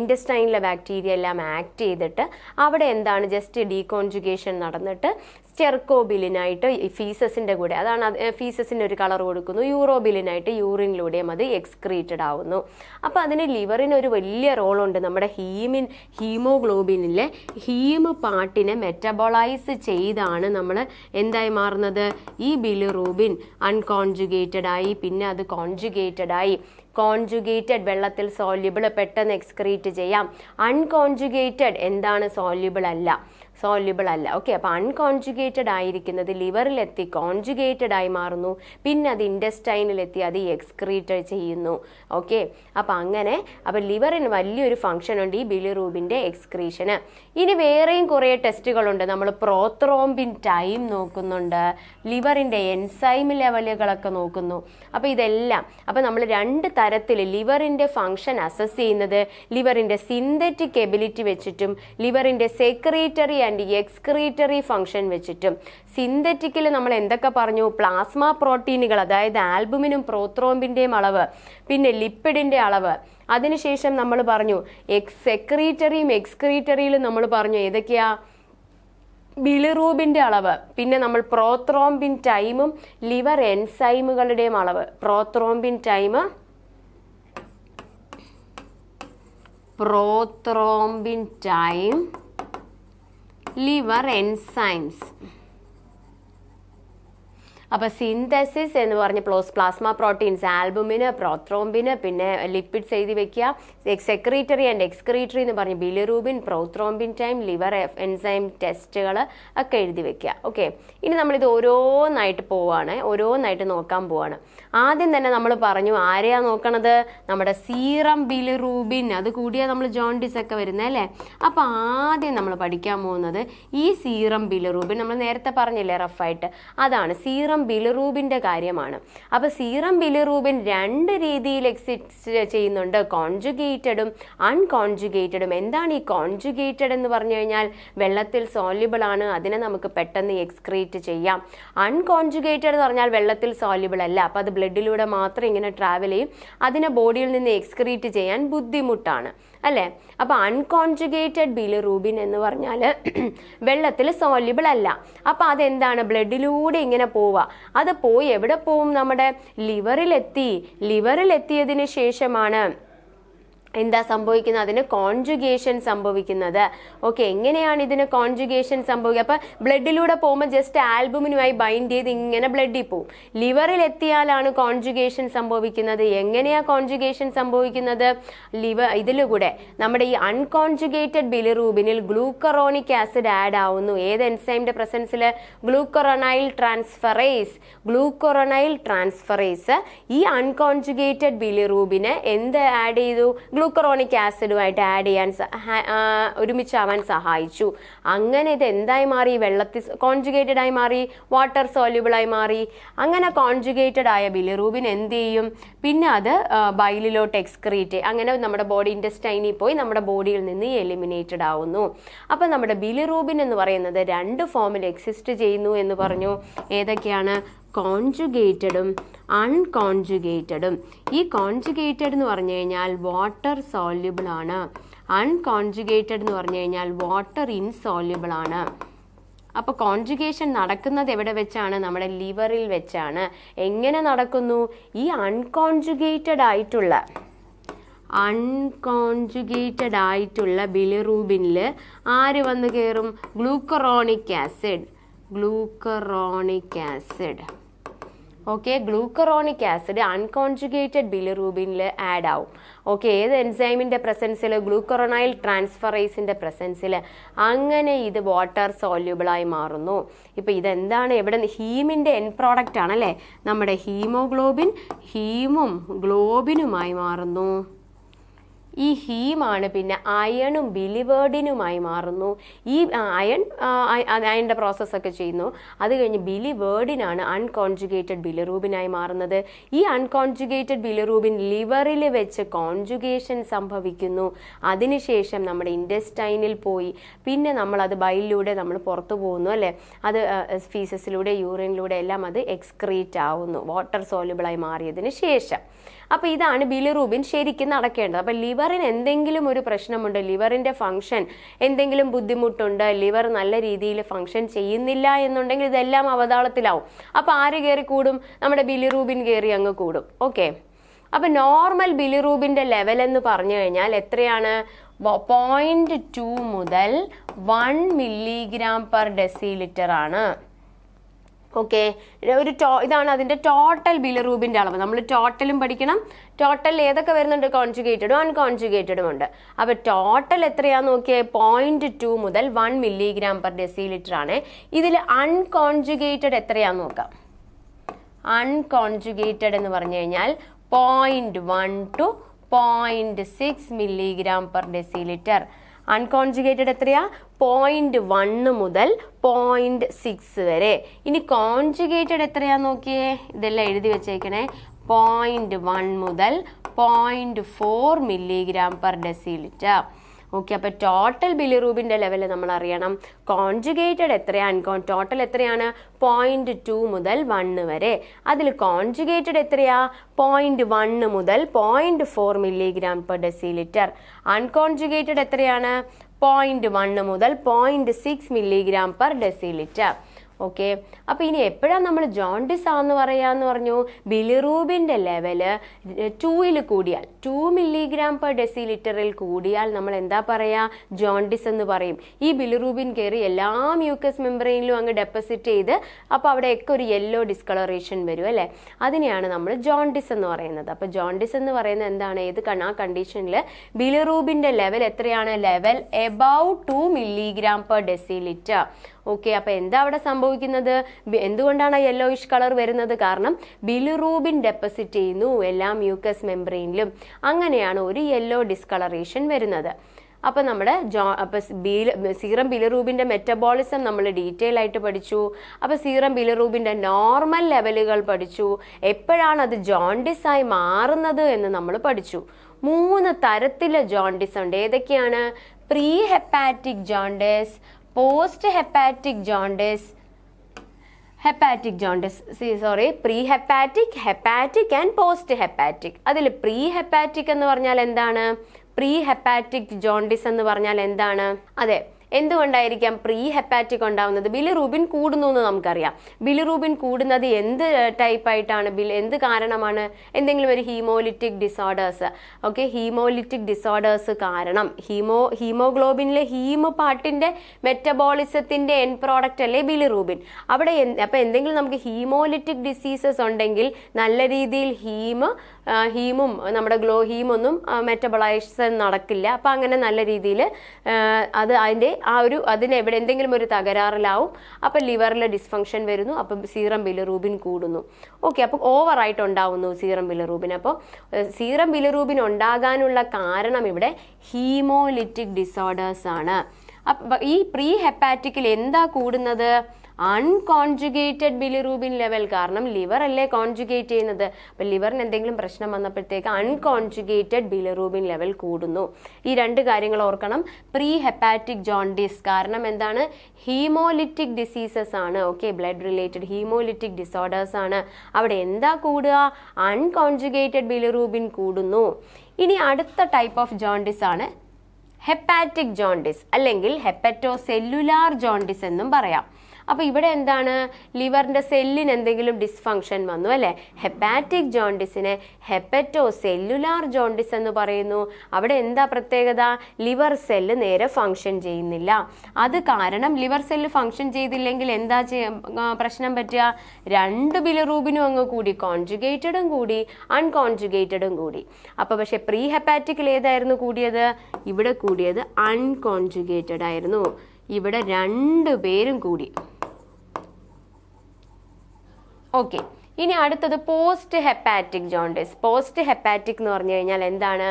ഇൻറ്റസ്റ്റൈനിലെ ബാക്ടീരിയ എല്ലാം ആക്ട് ചെയ്തിട്ട് അവിടെ എന്താണ് ജസ്റ്റ് ഡീകോൺജുഗേഷൻ നടന്നിട്ട് സ്റ്റെർക്കോബിലിനായിട്ട് ഫീസസിൻ്റെ കൂടെ, അതാണ് ഫീസസിന് ഒരു കളർ കൊടുക്കുന്നു, യൂറോബിലിനായിട്ട് യൂറിനിലൂടെയും അത് എക്സ്ക്രീറ്റഡ് ആവുന്നു. അപ്പോൾ അതിന് ലിവറിന് ഒരു വലിയ റോളുണ്ട്. നമ്മുടെ ഹീമോഗ്ലോബിനിലെ ഹീം പാർട്ടിനെ മെറ്റബോളൈസ് ചെയ്താണ് നമ്മൾ എന്തായി മാറുന്നത്? ഈ ബിലിറൂബിൻ അൺകോൺജുഗേറ്റഡ് ആയി, പിന്നെ അത് കോൺജുഗേറ്റഡ് ആയി. കോൺജുഗേറ്റഡ് വെള്ളത്തിൽ സോല്യുബിൾ, പെട്ടെന്ന് എക്സ്ക്രീറ്റ് ചെയ്യാം. അൺകോൺജുഗേറ്റഡ് എന്താണ്? സോല്യുബിൾ അല്ല. ഓക്കെ, അപ്പോൾ അൺകോൺജുഗേറ്റഡ് ആയിരിക്കുന്നത് ലിവറിലെത്തി കോൺജുഗേറ്റഡ് ആയി മാറുന്നു, പിന്നെ അത് ഇൻറ്റസ്റ്റൈനിലെത്തി അത് എക്സ്ക്രീറ്റ് ചെയ്യുന്നു. ഓക്കെ, അപ്പോൾ അങ്ങനെ ലിവറിന് വലിയൊരു ഫംഗ്ഷൻ ഉണ്ട് ഈ ബിലിറൂബിൻ്റെ എക്സ്ക്രീഷന്. ഇനി വേറെയും കുറേ ടെസ്റ്റുകളുണ്ട്. നമ്മൾ പ്രോത്രോംബിൻ ടൈം നോക്കുന്നുണ്ട്, ലിവറിൻ്റെ എൻസൈം ലെവലുകളൊക്കെ നോക്കുന്നു. അപ്പോൾ ഇതെല്ലാം നമ്മൾ രണ്ട് തരത്തിൽ ലിവറിൻ്റെ ഫംഗ്ഷൻ അസസ് ചെയ്യുന്നത് ലിവറിൻ്റെ സിന്തറ്റിക് എബിലിറ്റി വെച്ചിട്ടും ലിവറിൻ്റെ സെക്രീറ്ററി ആൻഡ് എക്സ്ക്രീറ്ററി ഫംഗ്ഷൻ വെച്ചിട്ടും. സിന്തറ്റിക്കിൽ നമ്മൾ എന്തൊക്കെ പറഞ്ഞു? പ്ലാസ്മ പ്രോട്ടീനുകൾ, അതായത് ആൽബുമിനും പ്രോത്രോംബിൻ്റെയും അളവ്, പിന്നെ ലിപ്പിഡിൻ്റെ അളവ്. അതിനുശേഷം നമ്മൾ പറഞ്ഞു സെക്രീറ്ററിയും എക്സ്ക്രീറ്ററിയിലും നമ്മൾ പറഞ്ഞു ഏതൊക്കെയാ? ബിലിറൂബിൻ്റെ അളവ്, പിന്നെ നമ്മൾ പ്രോത്രോംബിൻ ടൈമും ലിവർ എൻസൈമുകളുടെയും അളവ്. Prothrombin time, liver enzymes. അപ്പോൾ സിന്തസിസ് എന്ന് പറഞ്ഞ് പ്ലാസ്മ പ്രോട്ടീൻസ്, ആൽബുമിന്, പ്രോത്രോംബിന്, പിന്നെ ലിപ്പിഡ്സ് എഴുതി വെക്കുക. സെക്രീറ്ററി ആൻഡ് എക്സ്ക്രീറ്ററി എന്ന് പറഞ്ഞ് bilirubin, prothrombin time, liver enzyme ടെസ്റ്റുകൾ ഒക്കെ എഴുതി വെക്കുക. ഓക്കെ, ഇനി നമ്മളിത് ഓരോന്നായിട്ട് നോക്കാൻ പോവാണ്. ആദ്യം തന്നെ നമ്മൾ പറഞ്ഞു ആരെയാ നോക്കണത്? നമ്മുടെ സീറം ബിലിറൂബിൻ. അത് കൂടിയാൽ നമ്മൾ ജോണ്ടിസ് ഒക്കെ വരുന്നത് അല്ലേ. അപ്പോൾ ആദ്യം നമ്മൾ പഠിക്കാൻ പോകുന്നത് ഈ സീറം ബിലിറൂബിൻ. നമ്മൾ നേരത്തെ പറഞ്ഞില്ലേ റഫായിട്ട്, അതാണ് സീറം ബിലിറൂബിൻ്റെ കാര്യമാണ്. അപ്പോൾ സീറം ബിലിറൂബിൻ രണ്ട് രീതിയിൽ എക്സിസ്റ്റ് ചെയ്യുന്നുണ്ട്, കോൺജുഗേറ്റഡും അൺകോൺജുഗേറ്റഡും. എന്താണ് ഈ കോൺജുഗേറ്റഡ് എന്ന് പറഞ്ഞു കഴിഞ്ഞാൽ? വെള്ളത്തിൽ സോല്യുബിൾ ആണ്, അതിനെ നമുക്ക് പെട്ടെന്ന് എക്സ്ക്രീറ്റ് ചെയ്യാം. അൺകോൺജുഗേറ്റഡ് എന്ന് പറഞ്ഞാൽ വെള്ളത്തിൽ സോല്യുബിൾ അല്ല, അപ്പോൾ അത് ബ്ലഡിലൂടെ മാത്രം ഇങ്ങനെ ട്രാവൽ ചെയ്യും, അതിനെ ബോഡിയിൽ നിന്ന് എക്സ്ക്രീറ്റ് ചെയ്യാൻ ബുദ്ധിമുട്ടാണ് അല്ലേ. അപ്പോൾ അൺകോൺജുഗേറ്റഡ് ബിലിറൂബിൻ എന്ന് പറഞ്ഞാൽ വെള്ളത്തിൽ സോല്യുബിൾ അല്ല. അപ്പോൾ അതെന്താണ്? ബ്ലഡിലൂടെ ഇങ്ങനെ പോവുക. അത് പോയി എവിടെ പോവും? നമ്മുടെ ലിവറിലെത്തിയതിന് ശേഷമാണ് എന്താ സംഭവിക്കുന്നത്? അതിന് കോൺജുഗേഷൻ സംഭവിക്കുന്നത്. ഓക്കെ, എങ്ങനെയാണ് ഇതിന് കോൺജുഗേഷൻ സംഭവിക്കുക? അപ്പോൾ ബ്ലഡിലൂടെ പോകുമ്പോൾ ജസ്റ്റ് ആൽബുമിനുമായി ബൈൻഡ് ചെയ്ത് ഇങ്ങനെ ബ്ലഡിൽ പോവും. ലിവറിൽ എത്തിയാലാണ് കോൺജുഗേഷൻ സംഭവിക്കുന്നത്. എങ്ങനെയാണ് കോൺജുഗേഷൻ സംഭവിക്കുന്നത്? ഇതിലൂടെ നമ്മുടെ ഈ അൺകോൺജുഗേറ്റഡ് ബിലിറൂബിനിൽ ഗ്ലൂക്കറോണിക് ആസിഡ് ആഡ് ആവുന്നു. ഏത് എൻസൈമിന്റെ പ്രസൻസിൽ? ഗ്ലൂക്കറോണൈൽ ട്രാൻസ്ഫറേസ്. ഈ അൺകോൺജുഗേറ്റഡ് ബിലിറൂബിന് എന്ത് ആഡ് ചെയ്തു? ഗ്ലൂക്കറോണിക് ആസിഡുമായിട്ട് ആഡ് ചെയ്യാൻ ഒരുമിച്ചാവാൻ സഹായിച്ചു. അങ്ങനെ ഇത് എന്തായി മാറി? വെള്ളത്തിൽ കോൺജുഗേറ്റഡ് ആയി മാറി, വാട്ടർ സോല്യുബിൾ ആയി മാറി. അങ്ങനെ കോൺജുഗേറ്റഡ് ആയ ബിലിറൂബിൻ എന്ത് ചെയ്യും? പിന്നെ അത് ബൈലിലോട്ട് എക്സ്ക്രീറ്റ്, അങ്ങനെ നമ്മുടെ ബോഡി ഇൻറ്റസ്റ്റൈനിൽ പോയി നമ്മുടെ ബോഡിയിൽ നിന്ന് എലിമിനേറ്റഡ് ആവുന്നു. അപ്പം നമ്മുടെ ബിലിറൂബിൻ എന്ന് പറയുന്നത് രണ്ട് ഫോമിൽ എക്സിസ്റ്റ് ചെയ്യുന്നു എന്ന് പറഞ്ഞു. ഏതൊക്കെയാണ്? കോൺജുഗേറ്റഡും അൺകോൺജുഗേറ്റഡും. ഈ കോൺജുഗേറ്റഡ് എന്ന് പറഞ്ഞു കഴിഞ്ഞാൽ വാട്ടർ സോല്യുബിൾ ആണ്, അൺകോൺജുഗേറ്റഡ് എന്ന് പറഞ്ഞു കഴിഞ്ഞാൽ വാട്ടർ ഇൻസോല്യുബിൾ ആണ്. അപ്പോൾ കോൺജുഗേഷൻ നടക്കുന്നത് എവിടെ വെച്ചാണ്? നമ്മുടെ ലിവറിൽ വെച്ചാണ്. എങ്ങനെ നടക്കുന്നു? ഈ അൺകോൺജുഗേറ്റഡ് ആയിട്ടുള്ള അൺകോൺജുഗേറ്റഡ് ആയിട്ടുള്ള ബിലിറൂബിനിൽ ആര് വന്ന് കയറും? Glucuronic acid. Okay, glucuronic acid unconjugated ബിലിറൂബിനിൽ ആഡ് ആവും. ഓക്കെ, ഏത് എൻസൈമിൻ്റെ പ്രസൻസിൽ? ഗ്ലൂക്കറോണൈൽ ട്രാൻസ്ഫറേസിൻ്റെ പ്രസൻസിൽ. അങ്ങനെ ഇത് വാട്ടർ സോല്യൂബിളായി മാറുന്നു. ഇപ്പം ഇതെന്താണ്? എവിടെ? ഹീമിൻ്റെ എൻ പ്രോഡക്റ്റ് ആണല്ലേ. നമ്മുടെ ഹീമോഗ്ലോബിൻ ഹീമും ഗ്ലോബിനുമായി മാറുന്നു. ഈ ഹീമാണ് പിന്നെ അയണും ബിലിവേർഡിനുമായി മാറുന്നു. ഈ അയണിൻ്റെ പ്രോസസ്സൊക്കെ ചെയ്യുന്നു. അത് കഴിഞ്ഞ് ബിലിവേർഡിനാണ് അൺകോൺജുഗേറ്റഡ് ബിലിറൂബിനായി മാറുന്നത്. ഈ അൺകോൺജുഗേറ്റഡ് ബിലിറൂബിൻ ലിവറിൽ വെച്ച് കോൺജുഗേഷൻ സംഭവിക്കുന്നു. അതിനുശേഷം നമ്മുടെ ഇൻറ്റെസ്റ്റൈനിൽ പോയി പിന്നെ നമ്മളത് ബൈലിലൂടെ നമ്മൾ പുറത്തു പോകുന്നു അല്ലേ. അത് ഫീസസിലൂടെ യൂറിനിലൂടെ എല്ലാം അത് എക്സ്ക്രീറ്റ് ആവുന്നു വാട്ടർ സോല്യൂബിളായി മാറിയതിന് ശേഷം. അപ്പോൾ ഇതാണ് ബിലിറൂബിൻ ശരിക്കും നടക്കേണ്ടത്. അപ്പോൾ ലിവറിന് എന്തെങ്കിലും ഒരു പ്രശ്നമുണ്ട്, ലിവറിൻ്റെ ഫംഗ്ഷൻ എന്തെങ്കിലും ബുദ്ധിമുട്ടുണ്ട്, ലിവർ നല്ല രീതിയിൽ ഫംഗ്ഷൻ ചെയ്യുന്നില്ല എന്നുണ്ടെങ്കിൽ ഇതെല്ലാം അവതാളത്തിലാവും. അപ്പോൾ ആര് കയറി കൂടും? നമ്മുടെ ബിലിറൂബിൻ കയറി അങ്ങ് കൂടും. ഓക്കെ, അപ്പോൾ നോർമൽ ബിലിറൂബിൻ്റെ ലെവൽ എന്ന് പറഞ്ഞു കഴിഞ്ഞാൽ എത്രയാണ്? 0.2 മുതൽ 1 mg/dL ആണ്. ഓക്കെ, ഇതാണ് അതിൻ്റെ ടോട്ടൽ ബിലിറൂബിൻ്റെ അളവ്. നമ്മൾ ടോട്ടലും പഠിക്കണം. ടോട്ടൽ ഏതൊക്കെ വരുന്നുണ്ട്? കോൺജുഗേറ്റഡും അൺകോൺജുഗേറ്റഡും ഉണ്ട്. അപ്പോൾ ടോട്ടൽ എത്രയാണെന്ന് നോക്കിയേ? 0.2 മുതൽ 1 mg/dL ആണ്. ഇതിൽ അൺകോൺജുഗേറ്റഡ് എത്രയാണെന്ന് നോക്കാം. അൺകോൺജുഗേറ്റഡ് എന്ന് പറഞ്ഞു കഴിഞ്ഞാൽ 0.1 to 0.6 mg/dL. അൺകോൺജുഗേറ്റഡ് എത്രയാ? 0.1 മുതൽ 0.6 വരെ. ഇനി കോൺജുഗേറ്റഡ് എത്രയാന്ന് നോക്കിയേ, ഇതെല്ലാം എഴുതി വെച്ചേക്കണേ. 0.1 മുതൽ 0.4 mg/dL. ഓക്കെ, അപ്പോൾ ടോട്ടൽ ബിലിറൂബിൻ്റെ ലെവൽ നമ്മൾ അറിയണം. കോൺജുഗേറ്റഡ് എത്രയാണ്? ടോട്ടൽ എത്രയാണ്? 0.2 മുതൽ 1 വരെ. അതിൽ കോൺജുഗേറ്റഡ് എത്രയാ? 0.1 മുതൽ 0.4 mg/dL. അൺകോൺജുഗേറ്റഡ് എത്രയാണ്? 0.1 മുതൽ 0.6 mg/dL. ഓക്കെ, അപ്പോൾ ഇനി എപ്പോഴാണ് നമ്മൾ ജോണ്ടിസ് ആണെന്ന് പറയാമെന്ന് പറഞ്ഞു? ബിലിറൂബിൻ്റെ ലെവല് 2ൽ കൂടിയാൽ, 2 mg/dL കൂടിയാൽ നമ്മൾ എന്താ പറയുക? ജോണ്ടിസ് എന്ന് പറയും. ഈ ബിലിറൂബിൻ കയറി എല്ലാ മ്യൂക്കസ് മെമ്പറൈനിലും അങ്ങ് ഡെപ്പോസിറ്റ് ചെയ്ത് അപ്പോൾ അവിടെയൊക്കെ ഒരു യെല്ലോ ഡിസ്കളറേഷൻ വരും അല്ലേ. അതിനെയാണ് നമ്മൾ ജോണ്ടിസ് എന്ന് പറയുന്നത്. അപ്പോൾ ജോണ്ടിസ് എന്ന് പറയുന്നത് എന്താണ്? ആ കണ്ടീഷനിൽ ബിലിറൂബിൻ്റെ ലെവൽ എത്രയാണ്? Level above 2 mg/dL. ഓക്കെ, അപ്പോൾ എന്താ അവിടെ സംഭവിക്കുന്നത്? എന്തുകൊണ്ടാണ് യെല്ലോയിഷ് കളർ വരുന്നത്? കാരണം ബിലിറൂബിൻ ഡെപ്പോസിറ്റ് ചെയ്യുന്നു എല്ലാ മ്യൂക്കസ് മെംബ്രെയിനിലും. അങ്ങനെയാണ് ഒരു യെല്ലോ ഡിസ്കളറേഷൻ വരുന്നത്. അപ്പോൾ നമ്മുടെ സീറം ബിലിറൂബിൻ്റെ മെറ്റബോളിസം നമ്മൾ ഡീറ്റെയിൽ ആയിട്ട് പഠിച്ചു. അപ്പോൾ സീറം ബിലിറൂബിൻ്റെ നോർമൽ ലെവലുകൾ പഠിച്ചു. എപ്പോഴാണ് അത് ജോണ്ടിസ് ആയി മാറുന്നത് എന്ന് നമ്മൾ പഠിച്ചു. 3 തരത്തിലെ ജോണ്ടിസ് ഉണ്ട്. ഏതൊക്കെയാണ്? Pre hepatic jaundice, post hepatic jaundice, pre hepatic, hepatic and post hepatic. അതിൽ പ്രീ ഹെപ്പാറ്റിക് എന്ന് പറഞ്ഞാൽ എന്താണ്? പ്രീ ഹെപ്പാറ്റിക് ജോണ്ടിസ് എന്ന് പറഞ്ഞാൽ എന്താണ്? അതെ, എന്തുകൊണ്ടായിരിക്കാം പ്രീ ഹെപ്പാറ്റിക് ഉണ്ടാവുന്നത്? ബിലിറൂബിൻ കൂടുന്നു എന്ന് നമുക്കറിയാം. ബിലിറൂബിൻ കൂടുന്നത് എന്ത് ടൈപ്പായിട്ടാണ്? എന്ത് കാരണമാണ്? എന്തെങ്കിലും ഒരു haemolytic disorders. Okay, haemolytic disorders കാരണം ഹീമോഗ്ലോബിനിലെ ഹീമോ പാർട്ടിൻ്റെ മെറ്റബോളിസത്തിൻ്റെ എൻ പ്രോഡക്റ്റ് അല്ലേ ബിലിറൂബിൻ. അവിടെ അപ്പോൾ എന്തെങ്കിലും നമുക്ക് ഹീമോലിറ്റിക് ഡിസീസസ് ഉണ്ടെങ്കിൽ നല്ല രീതിയിൽ ഹീമും നമ്മുടെ ഹീമൊന്നും മെറ്റബോളൈസേഷൻ നടക്കില്ല. അപ്പോൾ അങ്ങനെ നല്ല രീതിയിൽ അതിന് എവിടെ എന്തെങ്കിലും ഒരു തകരാറിലാവും. അപ്പോൾ ലിവറിൽ ഡിസ്ഫങ്ഷൻ വരുന്നു. അപ്പം സീറം ബിലിറൂബിൻ കൂടുന്നു. ഓക്കെ, അപ്പോൾ ഓവറായിട്ട് ഉണ്ടാവുന്നു സീറം ബിലിറൂബിൻ. അപ്പോൾ സീറം ബിലിറൂബിൻ ഉണ്ടാകാനുള്ള കാരണം ഇവിടെ ഹീമോലിറ്റിക് ഡിസോർഡേഴ്സ് ആണ്. അപ്പം ഈ പ്രീ ഹെപ്പാറ്റിക്കിൽ എന്താ കൂടുന്നത്? Unconjugated bilirubin level. കാരണം ലിവർ അല്ലേ കോൺജുഗേറ്റ് ചെയ്യുന്നത്. അപ്പം ലിവറിന് എന്തെങ്കിലും പ്രശ്നം വന്നപ്പോഴത്തേക്ക് അൺകോൺജുഗേറ്റഡ് ബിലിറൂബിൻ ലെവൽ കൂടുന്നു. ഈ 2 കാര്യങ്ങൾ ഓർക്കണം. പ്രീ ഹെപ്പാറ്റിക് ജോണ്ടിസ് കാരണം എന്താണ്? ഹീമോലിറ്റിക് ഡിസീസസ് ആണ്. Okay, blood related haemolytic disorders ആണ്. അവിടെ എന്താ കൂടുക? അൺകോൺജുഗേറ്റഡ് ബിലിറൂബിൻ കൂടുന്നു. ഇനി അടുത്ത ടൈപ്പ് ഓഫ് ജോണ്ടിസ് ആണ് ഹെപ്പാറ്റിക് ജോണ്ടിസ് അല്ലെങ്കിൽ ഹെപ്പറ്റോസെല്ലുലാർ ജോണ്ടിസ് എന്നും പറയാം. അപ്പോൾ ഇവിടെ എന്താണ്, ലിവറിൻ്റെ സെല്ലിന് എന്തെങ്കിലും ഡിസ്ഫങ്ഷൻ വന്നു അല്ലേ. ഹെപ്പാറ്റിക് ജോണ്ടിസിനെ ഹെപ്പറ്റോ സെല്ലുലാർ ജോണ്ടിസ് എന്ന് പറയുന്നു. അവിടെ എന്താ പ്രത്യേകത, ലിവർ സെല്ല് നേരെ ഫങ്ഷൻ ചെയ്യുന്നില്ല. അത് കാരണം ലിവർ സെല്ല് ഫങ്ഷൻ ചെയ്തില്ലെങ്കിൽ എന്താ പ്രശ്നം പറ്റുക, രണ്ട് ബിലിറൂബിനും അങ്ങ് കൂടി, കോൺജുഗേറ്റഡും കൂടി അൺകോൺജുഗേറ്റഡും കൂടി. അപ്പോൾ പക്ഷെ പ്രീ ഹെപ്പാറ്റിക്കിൽ ഏതായിരുന്നു കൂടിയത്, ഇവിടെ കൂടിയത് അൺകോൺജുഗേറ്റഡ് ആയിരുന്നു. ഇവിടെ രണ്ടു പേരും കൂടി. ഓക്കെ, ഇനി അടുത്തത് post hepatic jaundice. Post hepatic എന്ന് പറഞ്ഞു കഴിഞ്ഞാൽ എന്താണ്,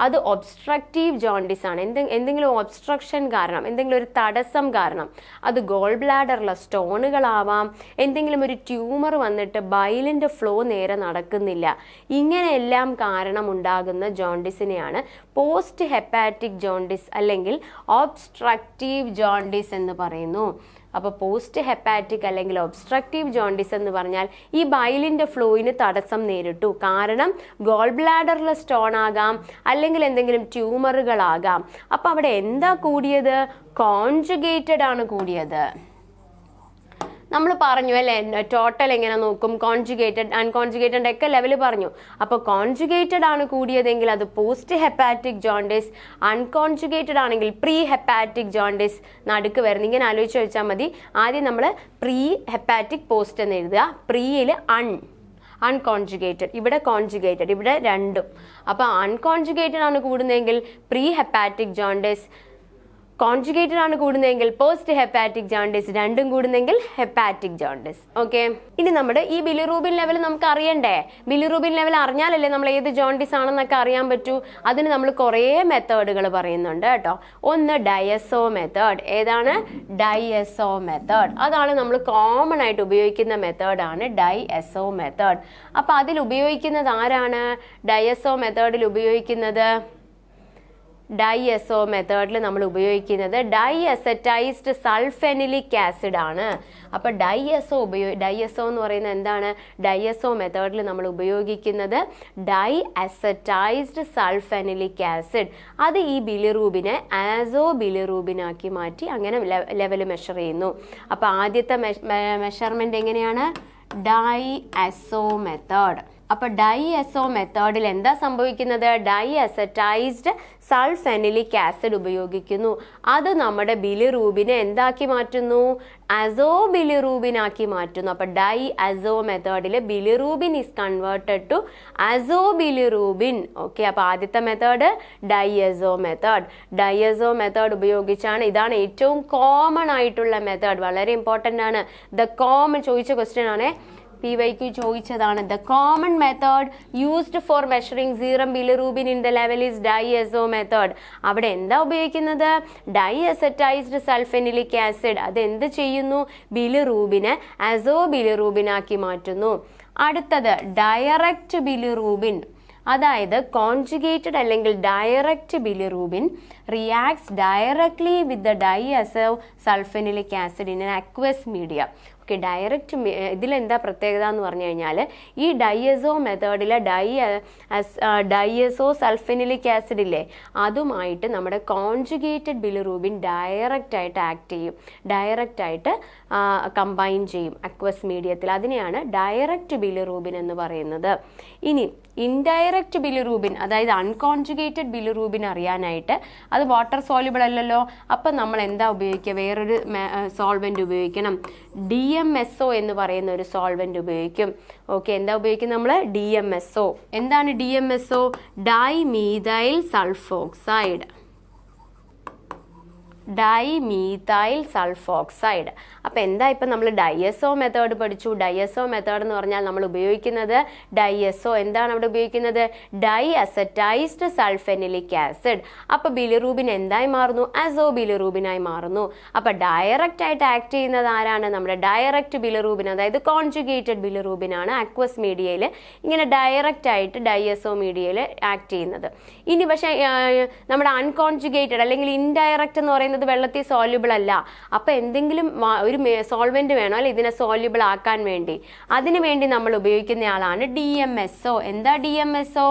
അത് ഒബ്സ്ട്രക്റ്റീവ് ജോണ്ടിസ് ആണ്. എന്തെങ്കിലും ഒബ്സ്ട്രക്ഷൻ കാരണം, എന്തെങ്കിലും ഒരു തടസ്സം കാരണം, അത് ഗോൾ ബ്ലാഡറിലെ സ്റ്റോണുകളാവാം, എന്തെങ്കിലും ഒരു ട്യൂമർ വന്നിട്ട് ബൈലിൻ്റെ ഫ്ലോ നേരെ നടക്കുന്നില്ല, ഇങ്ങനെയെല്ലാം കാരണം ഉണ്ടാകുന്ന ജോണ്ടിസിനെയാണ് പോസ്റ്റ് ഹെപ്പാറ്റിക് ജോണ്ടിസ് അല്ലെങ്കിൽ ഒബ്സ്ട്രക്റ്റീവ് ജോണ്ടിസ് എന്ന് പറയുന്നു. അപ്പോൾ പോസ്റ്റ് ഹെപ്പാറ്റിക് അല്ലെങ്കിൽ ഒബ്സ്ട്രക്റ്റീവ് ജോണ്ടിസ് എന്ന് പറഞ്ഞാൽ ഈ ബൈലിൻ്റെ ഫ്ലോയിന് തടസ്സം നേരിട്ടു. കാരണം ഗോൾ ബ്ലാഡറിലെ സ്റ്റോൺ ആകാം, അല്ലെങ്കിൽ എന്തെങ്കിലും ട്യൂമറുകളാകാം. അപ്പോൾ അവിടെ എന്താ കൂടിയത്, കോൺജുഗേറ്റഡ് ആണ് കൂടിയത്. നമ്മൾ പറഞ്ഞു അല്ലേ, ടോട്ടൽ എങ്ങനെ നോക്കും, കോൺജുഗേറ്റഡ് അൺകോൺജുഗേറ്റഡ് ഒക്കെ ലെവൽ പറഞ്ഞു. അപ്പോൾ കോൺജുഗേറ്റഡ് ആണ് കൂടിയതെങ്കിൽ അത് പോസ്റ്റ് ഹെപ്പാറ്റിക് ജോണ്ടിസ്, അൺകോൺജുഗേറ്റഡ് ആണെങ്കിൽ പ്രീ ഹെപ്പാറ്റിക് ജോണ്ടിസ്. നടുക്ക് വരുന്നത് ഇങ്ങനെ ആലോചിച്ച് വെച്ചാൽ മതി. ആദ്യം നമ്മൾ പ്രീ ഹെപ്പാറ്റിക് പോസ്റ്റ് എന്ന് എഴുതുക, പ്രീയിൽ അൺകോൺജുഗേറ്റഡ്, ഇവിടെ കോൺജുഗേറ്റഡ്, ഇവിടെ രണ്ടും. അപ്പോൾ അൺകോൺജുഗേറ്റഡ് ആണ് കൂടുന്നതെങ്കിൽ പ്രീ ഹെപ്പാറ്റിക് ജോണ്ടിസ്, കോൺജുഗേറ്റഡ് ആണ് കൂടുന്നതെങ്കിൽ പോസ്റ്റ് ഹെപ്പാറ്റിക് ജോണ്ടിസ്, രണ്ടും കൂടുന്നെങ്കിൽ ഹെപ്പാറ്റിക് ജോണ്ടിസ്. ഓക്കെ, ഇനി നമ്മുടെ ഈ ബിലിറൂബിൻ ലെവൽ നമുക്ക് അറിയണ്ടേ. ബിലിറൂബിൻ ലെവൽ അറിഞ്ഞാലല്ലേ നമ്മൾ ഏത് ജോണ്ടിസ് ആണെന്നൊക്കെ അറിയാൻ പറ്റൂ. അതിന് നമ്മൾ കുറേ മെത്തേഡുകൾ പറയുന്നുണ്ട് കേട്ടോ. ഒന്ന് ഡയസോ മെത്തേഡ്. ഏതാണ്, ഡൈഎസോ മെത്തേഡ്. അതാണ് നമ്മൾ കോമൺ ആയിട്ട് ഉപയോഗിക്കുന്ന മെത്തേഡാണ് ഡൈഎസോ മെത്തേഡ്. അപ്പോൾ അതിൽ ഉപയോഗിക്കുന്നത് ആരാണ്, ഡയസോ മെത്തേഡിൽ ഉപയോഗിക്കുന്നത്, ഡൈഎസോ മെത്തേഡിൽ നമ്മൾ ഉപയോഗിക്കുന്നത് ഡൈഅസറ്റൈസ്ഡ് സൾഫെനിലിക് ആസിഡ് ആണ്. അപ്പോൾ ഡൈഎസോ എന്ന് പറയുന്നത് എന്താണ്, ഡൈഎസോ മെത്തേഡിൽ നമ്മൾ ഉപയോഗിക്കുന്നത് ഡൈഅസറ്റൈസ്ഡ് സൾഫെനിലിക് ആസിഡ്. അത് ഈ ബിലിറൂബിനെ ആസോ ബിലിറൂബിനാക്കി മാറ്റി അങ്ങനെ ലെവൽ മെഷർ ചെയ്യുന്നു. അപ്പോൾ ആദ്യത്തെ മെഷർമെന്റ് എങ്ങനെയാണ്, ഡൈഎസോ മെത്തേഡ്. അപ്പോൾ ഡൈഎസോ മെത്തേഡിൽ എന്താ സംഭവിക്കുന്നത്, ഡൈഅസറ്റൈസ്ഡ് സൾഫെനിലിക് ആസിഡ് ഉപയോഗിക്കുന്നു. അത് നമ്മുടെ ബിലിറൂബിനെ എന്താക്കി മാറ്റുന്നു, അസോ ബിലിറൂബിനാക്കി മാറ്റുന്നു. അപ്പോൾ ഡൈഅസോ മെത്തേഡിൽ bilirubin is converted to azo bilirubin. Okay, അപ്പോൾ ആദ്യത്തെ method diazo method. Diazo method ഉപയോഗിച്ചാണ്, ഇതാണ് ഏറ്റവും കോമൺ ആയിട്ടുള്ള മെത്തേഡ്. വളരെ ഇമ്പോർട്ടൻ്റ് ആണ്. ചോദിച്ച ക്വസ്റ്റ്യൻ ആണേ, PYQ ചോദിച്ചതാണ്. The common method used for measuring serum bilirubin in the level is diazo method. അവിടെ എന്താ ഉപയോഗിക്കുന്നത്, ഡൈഅസറ്റൈസ്ഡ് സൾഫെനിലിക് ആസിഡ്. അത് എന്ത് ചെയ്യുന്നു, ബിലിറൂബിനെ അസോ ബിലിറൂബിനാക്കി മാറ്റുന്നു. അടുത്തത് ഡയറക്റ്റ് ബിലിറൂബിൻ, അതായത് കോൺജുഗേറ്റഡ് അല്ലെങ്കിൽ direct bilirubin reacts directly with the diazo sulfanilic acid in an aqueous media. Okay, direct ഇതിലെന്താ പ്രത്യേകത എന്ന് പറഞ്ഞു കഴിഞ്ഞാൽ, ഈ ഡൈഅസോ മെത്തേഡിലെ ഡൈഅസോ സൾഫെനിലിക് ആസിഡ് ഇല്ലേ, അതുമായിട്ട് നമ്മുടെ കോൺജുഗേറ്റഡ് ബിലിറൂബിൻ ഡയറക്റ്റ് ആയിട്ട് ആക്ട് ചെയ്യും, ഡയറക്റ്റ് ആയിട്ട് കമ്പൈൻ ചെയ്യും അക്വസ് മീഡിയത്തിൽ. അതിനെയാണ് ഡയറക്റ്റ് ബിലിറൂബിൻ എന്ന് പറയുന്നത്. ഇനി ഇൻഡയറക്റ്റ് ബിലിറൂബിൻ, അതായത് അൺകോൺജുഗേറ്റഡ് ബിലിറൂബിൻ അറിയാനായിട്ട്, അത് വാട്ടർ സോല്യൂബിൾ അല്ലല്ലോ. അപ്പം നമ്മൾ എന്താ ഉപയോഗിക്കുക, വേറൊരു സോൾവെന്റ് ഉപയോഗിക്കണം. DMSO എന്ന് പറയുന്ന ഒരു സോൾവെന്റ് ഉപയോഗിക്കും. ഓക്കെ, എന്താ ഉപയോഗിക്കുന്നത് നമ്മൾ, DMSO. എന്താണ് DMSO, dimethyl sulphoxide. Dimethyl sulphoxide. അപ്പോൾ എന്താ, ഇപ്പം നമ്മൾ ഡൈഎസോ മെത്തേഡ് പഠിച്ചു. ഡൈഎസോ മെത്തേഡ് എന്ന് പറഞ്ഞാൽ നമ്മൾ ഉപയോഗിക്കുന്നത് ഡൈഎസോ, എന്താണ് അവിടെ ഉപയോഗിക്കുന്നത്, ഡൈഅസറ്റൈസ്ഡ് സൾഫെനിലിക് ആസിഡ്. അപ്പോൾ ബിലിറൂബിൻ എന്തായി മാറുന്നു, അസോ ബിലിറൂബിനായി മാറുന്നു. അപ്പോൾ ഡയറക്റ്റ് ആയിട്ട് ആക്ട് ചെയ്യുന്നത് ആരാണ്, നമ്മുടെ ഡയറക്റ്റ് ബിലിറൂബിൻ, അതായത് കോൺജുഗേറ്റഡ് ബിലിറൂബിൻ ആണ് അക്വസ് മീഡിയയിൽ ഇങ്ങനെ ഡയറക്റ്റ് ആയിട്ട് ഡൈഎസോ മീഡിയയിൽ ആക്ട് ചെയ്യുന്നത്. ഇനി പക്ഷേ നമ്മുടെ അൺകോൺജുഗേറ്റഡ് അല്ലെങ്കിൽ ഇൻഡയറക്റ്റ് എന്ന് പറയുന്നത് വെള്ളത്തിൽ സോല്യൂബിൾ അല്ല. അപ്പോൾ എന്തെങ്കിലും ഒരു സോൾവെന്റ് വേണോ അല്ലെ ഇതിനെ സോല്യൂബിൾ ആക്കാൻ വേണ്ടി, അതിനു വേണ്ടി നമ്മൾ ഉപയോഗിക്കുന്ന ആളാണ് DMSO. എന്താ DMSO,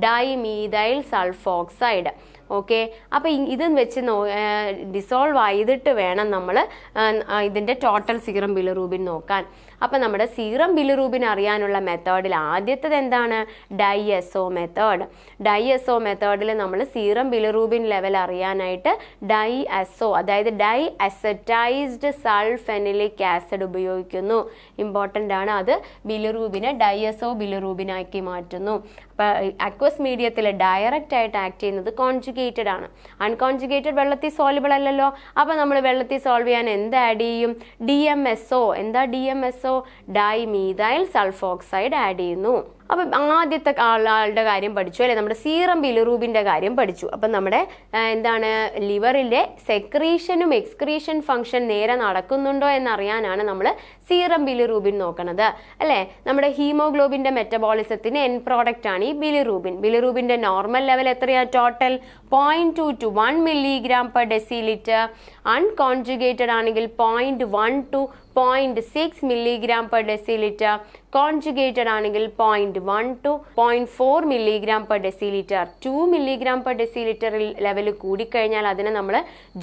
ഡൈമീഥൈൽ സൾഫോക്സൈഡ്. ഓക്കെ. അപ്പോൾ ഇത് വെച്ച് ഡിസോൾവ് ചെയ്തിട്ട് വേണം നമ്മൾ ഇതിൻ്റെ ടോട്ടൽ സീറം ബിലിറൂബിൻ നോക്കാൻ. അപ്പം നമ്മുടെ സീറം ബിലിറൂബിൻ അറിയാനുള്ള മെത്തേഡിൽ ആദ്യത്തേത് എന്താണ്? DISO method. DISO മെത്തേഡിൽ നമ്മൾ സീറം ബിലിറൂബിൻ ലെവൽ അറിയാനായിട്ട് DISO, അതായത് ഡൈ അസറ്റൈസ്ഡ് സൾഫെനിലിക് ആസിഡ് ഉപയോഗിക്കുന്നു. ഇമ്പോർട്ടൻ്റ് ആണ്. അത് ബിലിറൂബിനെ DISO ബിലിറൂബിനാക്കി മാറ്റുന്നു. അപ്പോൾ അക്വസ് മീഡിയത്തിൽ ഡയറക്റ്റ് ആയിട്ട് ആക്ട് ചെയ്യുന്നത് കോൺജുഗേറ്റഡ് ആണ്. അൺകോൺജുഗേറ്റഡ് വെള്ളത്തിൽ സോൾബിൾ അല്ലല്ലോ. അപ്പോൾ നമ്മൾ വെള്ളത്തിൽ സോൾവ് ചെയ്യാൻ എന്ത് ആഡ് ചെയ്യും? DMSO. എന്താ DMSO? ഡൈമീഥൈൽ സൾഫോക്സൈഡ് ആഡ് ചെയ്യുന്നു. അപ്പം ആദ്യത്തെ ആളുടെ കാര്യം പഠിച്ചു അല്ലേ, നമ്മുടെ സീറം ബിലിറൂബിൻ്റെ കാര്യം പഠിച്ചു. അപ്പം നമ്മുടെ എന്താണ് ലിവറിലെ സെക്രീഷനും എക്സ്ക്രീഷൻ ഫംഗ്ഷൻ നേരെ നടക്കുന്നുണ്ടോ എന്നറിയാനാണ് നമ്മൾ സീറം ബിലിറൂബിൻ നോക്കണത് അല്ലേ. നമ്മുടെ ഹീമോഗ്ലോബിൻ്റെ മെറ്റബോളിസത്തിന് എൻ പ്രോഡക്റ്റ് ആണ് ഈ ബിലിറൂബിൻ. ബിലിറൂബിൻ്റെ നോർമൽ ലെവൽ എത്രയാണ്? Total 0.2 to 1 mg/dL. അൺകോൺജുഗേറ്റഡ് ആണെങ്കിൽ 0.1 to 0.6 mg/dL. കോൺജുഗേറ്റഡ് ആണെങ്കിൽ 0.1 to 0.4 mg/dL. 2 mg/dL ലെവൽ കൂടിക്കഴിഞ്ഞാൽ അതിനെ നമ്മൾ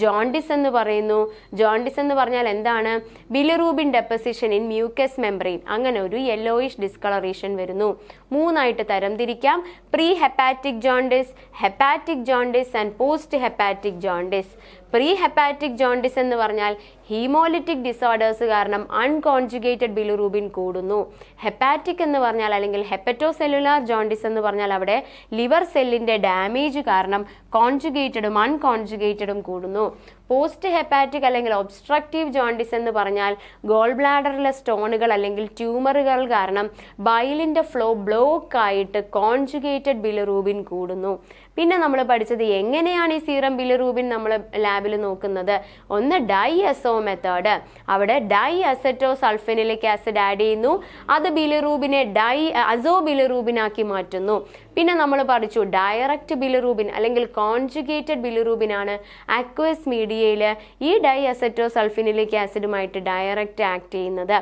ജോണ്ടിസ് എന്ന് പറയുന്നു. ജോണ്ടിസ് എന്ന് പറഞ്ഞാൽ എന്താണ്? Bilirubin deposition in mucus membrane. അങ്ങനെ ഒരു യെല്ലോയിഷ് ഡിസ്കളറേഷൻ വരുന്നു. 3 തരംതിരിക്കാം: pre hepatic jaundice, hepatic jaundice and post hepatic jaundice. Pre hepatic jaundice എന്ന് പറഞ്ഞാൽ ഹീമോലിറ്റിക് ഡിസോർഡേഴ്സ് കാരണം അൺകോൺജുഗേറ്റഡ് ബിലിറൂബിൻ കൂടുന്നു. ഹെപ്പാറ്റിക് എന്ന് പറഞ്ഞാൽ അല്ലെങ്കിൽ ഹെപ്പറ്റോസെല്ലുലാർ ജോണ്ടിസ് എന്ന് പറഞ്ഞാൽ അവിടെ ലിവർ സെല്ലിൻ്റെ ഡാമേജ് കാരണം കോൺജുഗേറ്റഡും അൺകോൺജുഗേറ്റഡും കൂടുന്നു. പോസ്റ്റ് ഹെപ്പാറ്റിക് അല്ലെങ്കിൽ ഒബ്സ്ട്രക്റ്റീവ് ജോണ്ടിസ് എന്ന് പറഞ്ഞാൽ ഗോൾ ബ്ലാഡറിലെ സ്റ്റോണുകൾ അല്ലെങ്കിൽ ട്യൂമറുകൾ കാരണം ബൈലിൻ്റെ ഫ്ലോ ബ്ലോക്ക് ആയിട്ട് കോൺജുഗേറ്റഡ് ബിലിറൂബിൻ കൂടുന്നു. പിന്നെ നമ്മൾ പഠിച്ചത് എങ്ങനെയാണ് ഈ സീറം ബിലിറൂബിൻ നമ്മൾ ലാബിൽ നോക്കുന്നത്. ഒന്ന് DISO മെത്തേഡ്. അവിടെ ഡൈ അസറ്റോ സൾഫെനിലിക് ആസിഡ് ആഡ് ചെയ്യുന്നു. അത് ബിലിറൂബിനെ അസോ ബിലിറൂബിനാക്കി മാറ്റുന്നു. പിന്നെ നമ്മൾ പഠിച്ചു ഡയറക്റ്റ് ബിലിറൂബിൻ അല്ലെങ്കിൽ കോൺജുഗേറ്റഡ് ബിലിറൂബിൻ ആണ് അക്വസ് മീഡിയയിൽ ഈ ഡൈ അസറ്റോ സൾഫെനിലിക് ആസിഡുമായിട്ട് ഡയറക്റ്റ് ആക്ട് ചെയ്യുന്നത്.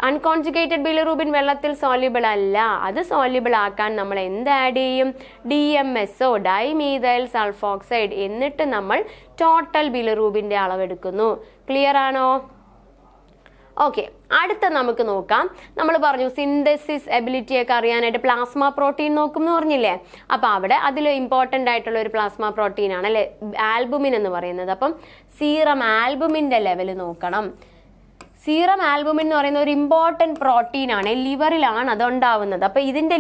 അൺകോൺജുഗേറ്റഡ് ബിലിറൂബിൻ വെള്ളത്തിൽ സോല്യൂബിൾ അല്ല. അത് സോല്യൂബിൾ ആക്കാൻ നമ്മൾ എന്ത് ആഡ് ചെയ്യും? DMSO, dimethyl sulphoxide. എന്നിട്ട് നമ്മൾ ടോട്ടൽ ബിലിറൂബിൻ്റെ അളവെടുക്കുന്നു. ക്ലിയർ ആണോ? ഓക്കെ, അടുത്ത നമുക്ക് നോക്കാം. നമ്മൾ പറഞ്ഞു സിന്തസിസ് എബിലിറ്റി ഒക്കെ അറിയാനായിട്ട് പ്ലാസ്മ പ്രോട്ടീൻ നോക്കും എന്ന് പറഞ്ഞില്ലേ. അപ്പം അവിടെ അതിൽ ഇമ്പോർട്ടൻ്റ് ആയിട്ടുള്ള ഒരു പ്ലാസ്മ പ്രോട്ടീൻ ആണ് അല്ലേ ആൽബുമിൻ എന്ന് പറയുന്നത്. അപ്പം സീറം ആൽബുമിൻ്റെ ലെവൽ നോക്കണം. സീറം ആൽബുമിൻ എന്ന് പറയുന്ന ഒരു ഇമ്പോർട്ടൻറ്റ് പ്രോട്ടീനാണ്. ലിവറിലാണ് അതുണ്ടാവുന്നത്. അപ്പോൾ ഇതിൻ്റെ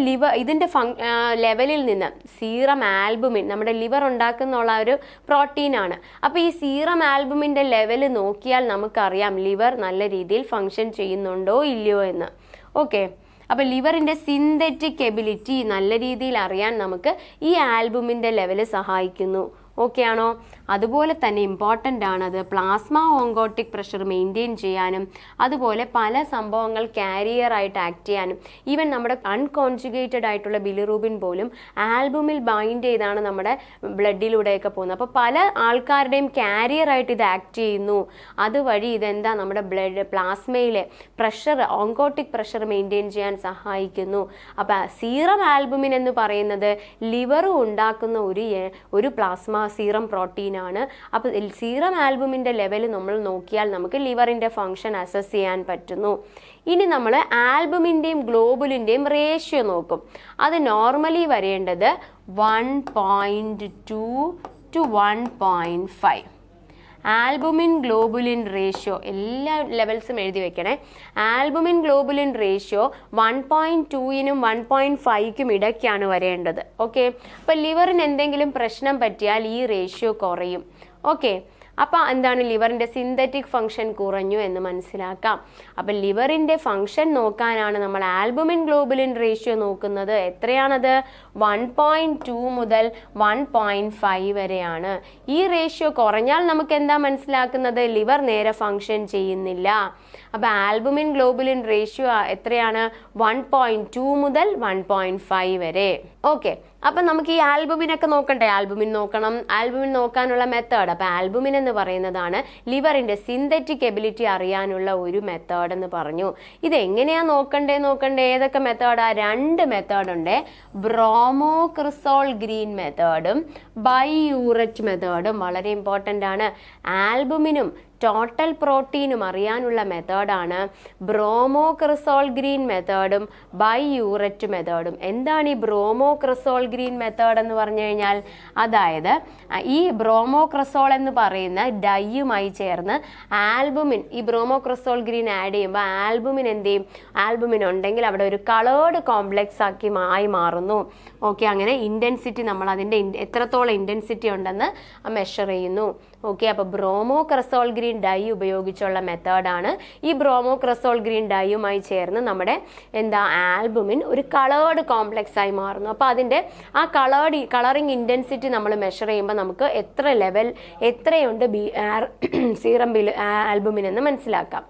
ലെവലിൽ നിന്ന് സീറം ആൽബുമിൻ നമ്മുടെ ലിവർ ഉണ്ടാക്കുന്നുള്ള ഒരു പ്രോട്ടീനാണ്. അപ്പോൾ ഈ സീറം ആൽബുമിൻ്റെ ലെവൽ നോക്കിയാൽ നമുക്കറിയാം ലിവർ നല്ല രീതിയിൽ ഫങ്ഷൻ ചെയ്യുന്നുണ്ടോ ഇല്ലയോ എന്ന്. ഓക്കെ, അപ്പോൾ ലിവറിൻ്റെ സിന്തറ്റിക് എബിലിറ്റി നല്ല രീതിയിൽ അറിയാൻ നമുക്ക് ഈ ആൽബുമിൻ്റെ ലെവൽ സഹായിക്കുന്നു. ഓക്കെ ആണോ? അതുപോലെ തന്നെ ഇമ്പോർട്ടൻ്റ് ആണത് പ്ലാസ്മ ഓങ്കോട്ടിക് പ്രഷർ മെയിൻറ്റെയിൻ ചെയ്യാനും അതുപോലെ പല സംഭവങ്ങൾ കാരിയറായിട്ട് ആക്ട് ചെയ്യാനും. ഈവൻ നമ്മുടെ അൺകോൺജുഗേറ്റഡ് ആയിട്ടുള്ള ബിലിറൂബിൻ പോലും ആൽബുമിൽ ബൈൻഡ് ചെയ്താണ് നമ്മുടെ ബ്ലഡിലൂടെയൊക്കെ പോകുന്നത്. അപ്പോൾ പല ആൾക്കാരുടെയും കാരിയറായിട്ട് ഇത് ആക്ട് ചെയ്യുന്നു. അതുവഴി ഇതെന്താ നമ്മുടെ പ്ലാസ്മയിലെ പ്രഷർ ഓങ്കോട്ടിക് പ്രഷർ മെയിൻറ്റെയിൻ ചെയ്യാൻ സഹായിക്കുന്നു. അപ്പോൾ സീറം ആൽബുമിൻ എന്ന് പറയുന്നത് ലിവറും ഉണ്ടാക്കുന്ന ഒരു പ്ലാസ്മ സീറം പ്രോട്ടീനാണ്. അപ്പോൾ സീറം ആൽബുമിൻ്റെ ലെവൽ നമ്മൾ നോക്കിയാൽ നമുക്ക് ലിവറിൻ്റെ ഫങ്ഷൻ അസസ് ചെയ്യാൻ പറ്റുന്നു. ഇനി നമ്മൾ ആൽബുമിൻ്റെയും ഗ്ലോബുലിൻ്റെയും റേഷ്യോ നോക്കും. അത് നോർമലി വരേണ്ടത് 1.2 to 1.5. ആൽബുമിൻ ഗ്ലോബുലിൻ റേഷ്യോ എല്ലാ ലെവൽസും എഴുതി വെക്കണേ. ആൽബുമിൻ ഗ്ലോബുലിൻ റേഷ്യോ 1.2നും 1.5ക്കും ഇടയ്ക്കാണ് വരേണ്ടത്. ഓക്കെ, അപ്പോൾ ലിവറിന് എന്തെങ്കിലും പ്രശ്നം പറ്റിയാൽ ഈ റേഷ്യോ കുറയും. ഓക്കെ, അപ്പോൾ എന്താണ് ലിവറിൻ്റെ സിന്തറ്റിക് ഫംഗ്ഷൻ കുറഞ്ഞു എന്ന് മനസ്സിലാക്കാം. അപ്പം ലിവറിൻ്റെ ഫംഗ്ഷൻ നോക്കാനാണ് നമ്മൾ ആൽബുമിൻ ഗ്ലോബുലിൻ റേഷ്യോ നോക്കുന്നത്. എത്രയാണത്? 1.2 മുതൽ 1.5 വരെയാണ്. ഈ റേഷ്യോ കുറഞ്ഞാൽ നമുക്ക് എന്താ മനസ്സിലാക്കുന്നത്? ലിവർ നേരെ ഫംഗ്ഷൻ ചെയ്യുന്നില്ല. അപ്പം ആൽബുമിൻ ഗ്ലോബുലിൻ റേഷ്യോ എത്രയാണ്? 1.2 മുതൽ 1.5 വരെ. ഓക്കെ, അപ്പം നമുക്ക് ഈ ആൽബുമിനൊക്കെ നോക്കണ്ടേ? ആൽബുമിൻ നോക്കണം. ആൽബുമിൻ നോക്കാനുള്ള മെത്തേഡ്, അപ്പം ആൽബുമിൻ എന്ന് പറയുന്നതാണ് ലിവറിന്റെ സിന്തറ്റിക് എബിലിറ്റി അറിയാനുള്ള ഒരു മെത്തേഡ് എന്ന് പറഞ്ഞു. ഇത് എങ്ങനെയാ നോക്കണ്ടേ? ഏതൊക്കെ മെത്തേഡാ? 2 മെത്തേഡ് ഉണ്ട്. ബ്രോമോക്രിസോൾ ഗ്രീൻ മെത്തേഡും ബൈയൂററ്റ് മെത്തേഡും വളരെ ഇമ്പോർട്ടൻ്റ് ആണ്. ആൽബുമിനും ടോട്ടൽ പ്രോട്ടീനും അറിയാനുള്ള മെത്തേഡാണ് ബ്രോമോക്രിസോൾ ഗ്രീൻ മെത്തേഡും ബൈയൂററ്റ് മെത്തേഡും. എന്താണ് ഈ ബ്രോമോക്രിസോൾ ഗ്രീൻ മെത്തേഡ് എന്ന് പറഞ്ഞു കഴിഞ്ഞാൽ, അതായത് ഈ ബ്രോമോക്രിസോൾ എന്ന് പറയുന്ന ഡൈയുമായി ചേർന്ന് ആൽബുമിൻ, ഈ ബ്രോമോക്രിസോൾ ഗ്രീൻ ആഡ് ചെയ്യുമ്പോൾ ആൽബുമിൻ എന്ത് ചെയ്യും? ആൽബുമിൻ ഉണ്ടെങ്കിൽ അവിടെ ഒരു കളേർഡ് കോംപ്ലക്സ് ആയി മാറുന്നു. ഓക്കെ, അങ്ങനെ ഇൻറ്റൻസിറ്റി നമ്മൾ അതിൻ്റെ എത്രത്തോളം ഇൻറ്റൻസിറ്റി ഉണ്ടെന്ന് മെഷർ ചെയ്യുന്നു. ഓക്കെ, അപ്പോൾ ബ്രോമോക്രിസോൾ ഗ്രീൻ ഡൈ ഉപയോഗിച്ചുള്ള മെത്തേഡാണ്. ഈ ബ്രോമോക്രിസോൾ ഗ്രീൻ ഡൈയുമായി ചേർന്ന് നമ്മുടെ ആൽബുമിൻ ഒരു കളേർഡ് കോംപ്ലക്സ് ആയി മാറുന്നു. അപ്പോൾ അതിൻ്റെ ആ കളറിങ് ഇൻറ്റൻസിറ്റി നമ്മൾ മെഷർ ചെയ്യുമ്പോൾ നമുക്ക് എത്രയുണ്ട് സീറം ആൽബുമിൻ എന്ന് മനസ്സിലാക്കാം.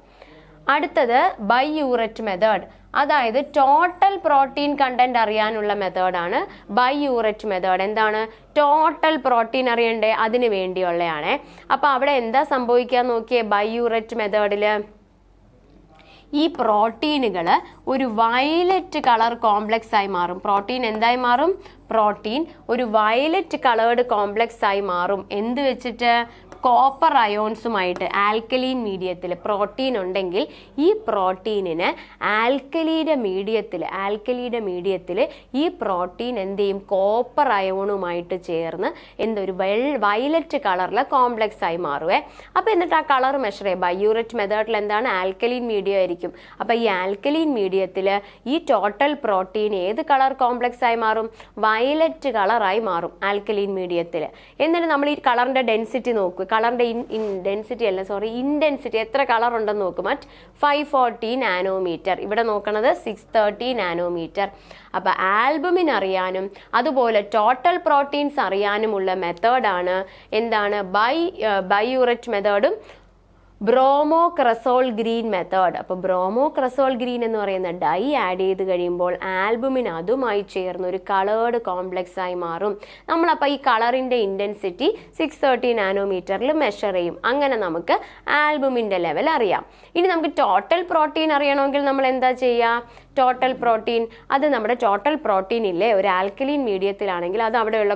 അടുത്തത് ബൈയൂററ്റ് മെത്തേഡ്, അതായത് ടോട്ടൽ പ്രോട്ടീൻ കണ്ടന്റ് അറിയാനുള്ള മെത്തേഡാണ് ബൈയൂററ്റ് മെത്തേഡ്. എന്താണ്? ടോട്ടൽ പ്രോട്ടീൻ അറിയണ്ടേ? അതിന് വേണ്ടിയുള്ളതാണ്. അപ്പോൾ അവിടെ എന്താ സംഭവിക്കാൻ നോക്കിയേ? ബൈയൂററ്റ് മെത്തേഡിൽ ഈ പ്രോട്ടീനുകൾ ഒരു വയലറ്റ് കളർ കോംപ്ലക്സ് ആയി മാറും. പ്രോട്ടീൻ എന്തായി മാറും? പ്രോട്ടീൻ ഒരു വയലറ്റ് കളേർഡ് കോംപ്ലക്സ് ആയി മാറും. എന്ത് വെച്ചിട്ട്? കോപ്പർ അയോൺസുമായിട്ട്. ആൽക്കലീൻ മീഡിയത്തിൽ പ്രോട്ടീൻ ഉണ്ടെങ്കിൽ ഈ പ്രോട്ടീനിന് ആൽക്കലിയുടെ മീഡിയത്തിൽ ഈ പ്രോട്ടീൻ എന്ത് ചെയ്യും? കോപ്പർ അയോണുമായിട്ട് ചേർന്ന് എന്തൊരു വയലറ്റ് കളറിലെ കോംപ്ലക്സ് ആയി മാറുവേ. അപ്പോൾ എന്നിട്ട് ആ കളർ മെഷർ ചെയ്യും. ബൈയൂററ്റ് മെത്തേഡിൽ എന്താണ്? ആൽക്കലീൻ മീഡിയം ആയിരിക്കും. അപ്പോൾ ഈ ആൽക്കലീൻ മീഡിയത്തിൽ ഈ ടോട്ടൽ പ്രോട്ടീൻ ഏത് കളർ കോംപ്ലക്സ് ആയി മാറും? വയലറ്റ് കളറായി മാറും ആൽക്കലീൻ മീഡിയത്തിൽ. എന്നിട്ട് നമ്മൾ ഈ കളറിന്റെ ഡെൻസിറ്റി നോക്കുക. കളറിന്റെ ഇൻറ്റൻസിറ്റി എത്ര കളർ ഉണ്ടെന്ന് നോക്കും. 540 നാനോമീറ്റർ. ഇവിടെ നോക്കണത് 630 നാനോമീറ്റർ. അപ്പൊ ആൽബുമിൻ അറിയാനും അതുപോലെ ടോട്ടൽ പ്രോട്ടീൻസ് അറിയാനുമുള്ള മെത്തേഡാണ് എന്താണ്? ബൈയൂററ്റ് മെത്തേഡും ബ്രോമോക്രിസോൾ ഗ്രീൻ മെത്തേഡ്. അപ്പോൾ ബ്രോമോക്രിസോൾ ഗ്രീൻ എന്ന് പറയുന്ന ഡൈ ആഡ് ചെയ്ത് കഴിയുമ്പോൾ ആൽബുമിൻ അതുമായി ചേർന്ന് ഒരു കളേർഡ് കോംപ്ലക്സ് ആയി മാറും. നമ്മളപ്പോൾ ഈ കളറിൻ്റെ ഇൻറ്റൻസിറ്റി 630 നാനോമീറ്ററിൽ മെഷർ ചെയ്യും. അങ്ങനെ നമുക്ക് ആൽബുമിൻ്റെ ലെവൽ അറിയാം. ഇനി നമുക്ക് ടോട്ടൽ പ്രോട്ടീൻ അറിയണമെങ്കിൽ നമ്മൾ എന്താ ചെയ്യുക? ടോട്ടൽ പ്രോട്ടീൻ, അത് നമ്മുടെ ടോട്ടൽ പ്രോട്ടീൻ ഇല്ലേ ഒരു ആൽക്കലീൻ മീഡിയത്തിലാണെങ്കിൽ അത് അവിടെയുള്ള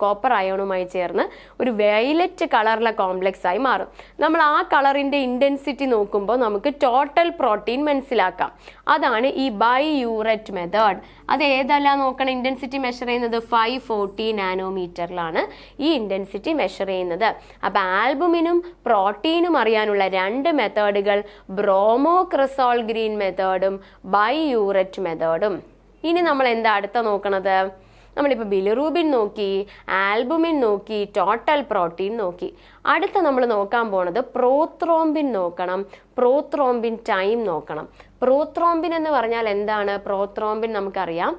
കോപ്പർ അയോണുമായി ചേർന്ന് ഒരു വയലറ്റ് കളറിലെ കോംപ്ലക്സ് ആയി മാറും. നമ്മൾ ആ കളറിന്റെ ഇന്റൻസിറ്റി നോക്കുമ്പോൾ നമുക്ക് ടോട്ടൽ പ്രോട്ടീൻ മനസ്സിലാക്കാം. അതാണ് ഈ ബൈയൂററ്റ് മെത്തേഡ്. അത് ഏതെല്ലാം നോക്കണം? ഇന്റൻസിറ്റി മെഷർ ചെയ്യുന്നത് 540 നാനോമീറ്ററിലാണ് ഈ ഇന്റൻസിറ്റി മെഷർ ചെയ്യുന്നത്. അപ്പൊ ആൽബുമിനും പ്രോട്ടീനും അറിയാനുള്ള 2 മെത്തേഡുകൾ ബ്രോമോക്രിസോൾ ഗ്രീൻ മെത്തേഡും ബൈയൂററ്റ് മെത്തേഡും. ഇനി നമ്മൾ എന്താ അടുത്ത നോക്കണത്? നമ്മളിപ്പോൾ ബിലിറൂബിൻ നോക്കി, ആൽബുമിൻ നോക്കി, ടോട്ടൽ പ്രോട്ടീൻ നോക്കി. അടുത്ത നമ്മൾ നോക്കാൻ പോണത് പ്രോത്രോംബിൻ നോക്കണം, പ്രോത്രോംബിൻ ടൈം നോക്കണം. പ്രോത്രോംബിൻ എന്ന് പറഞ്ഞാൽ എന്താണ്? പ്രോത്രോംബിൻ നമുക്കറിയാം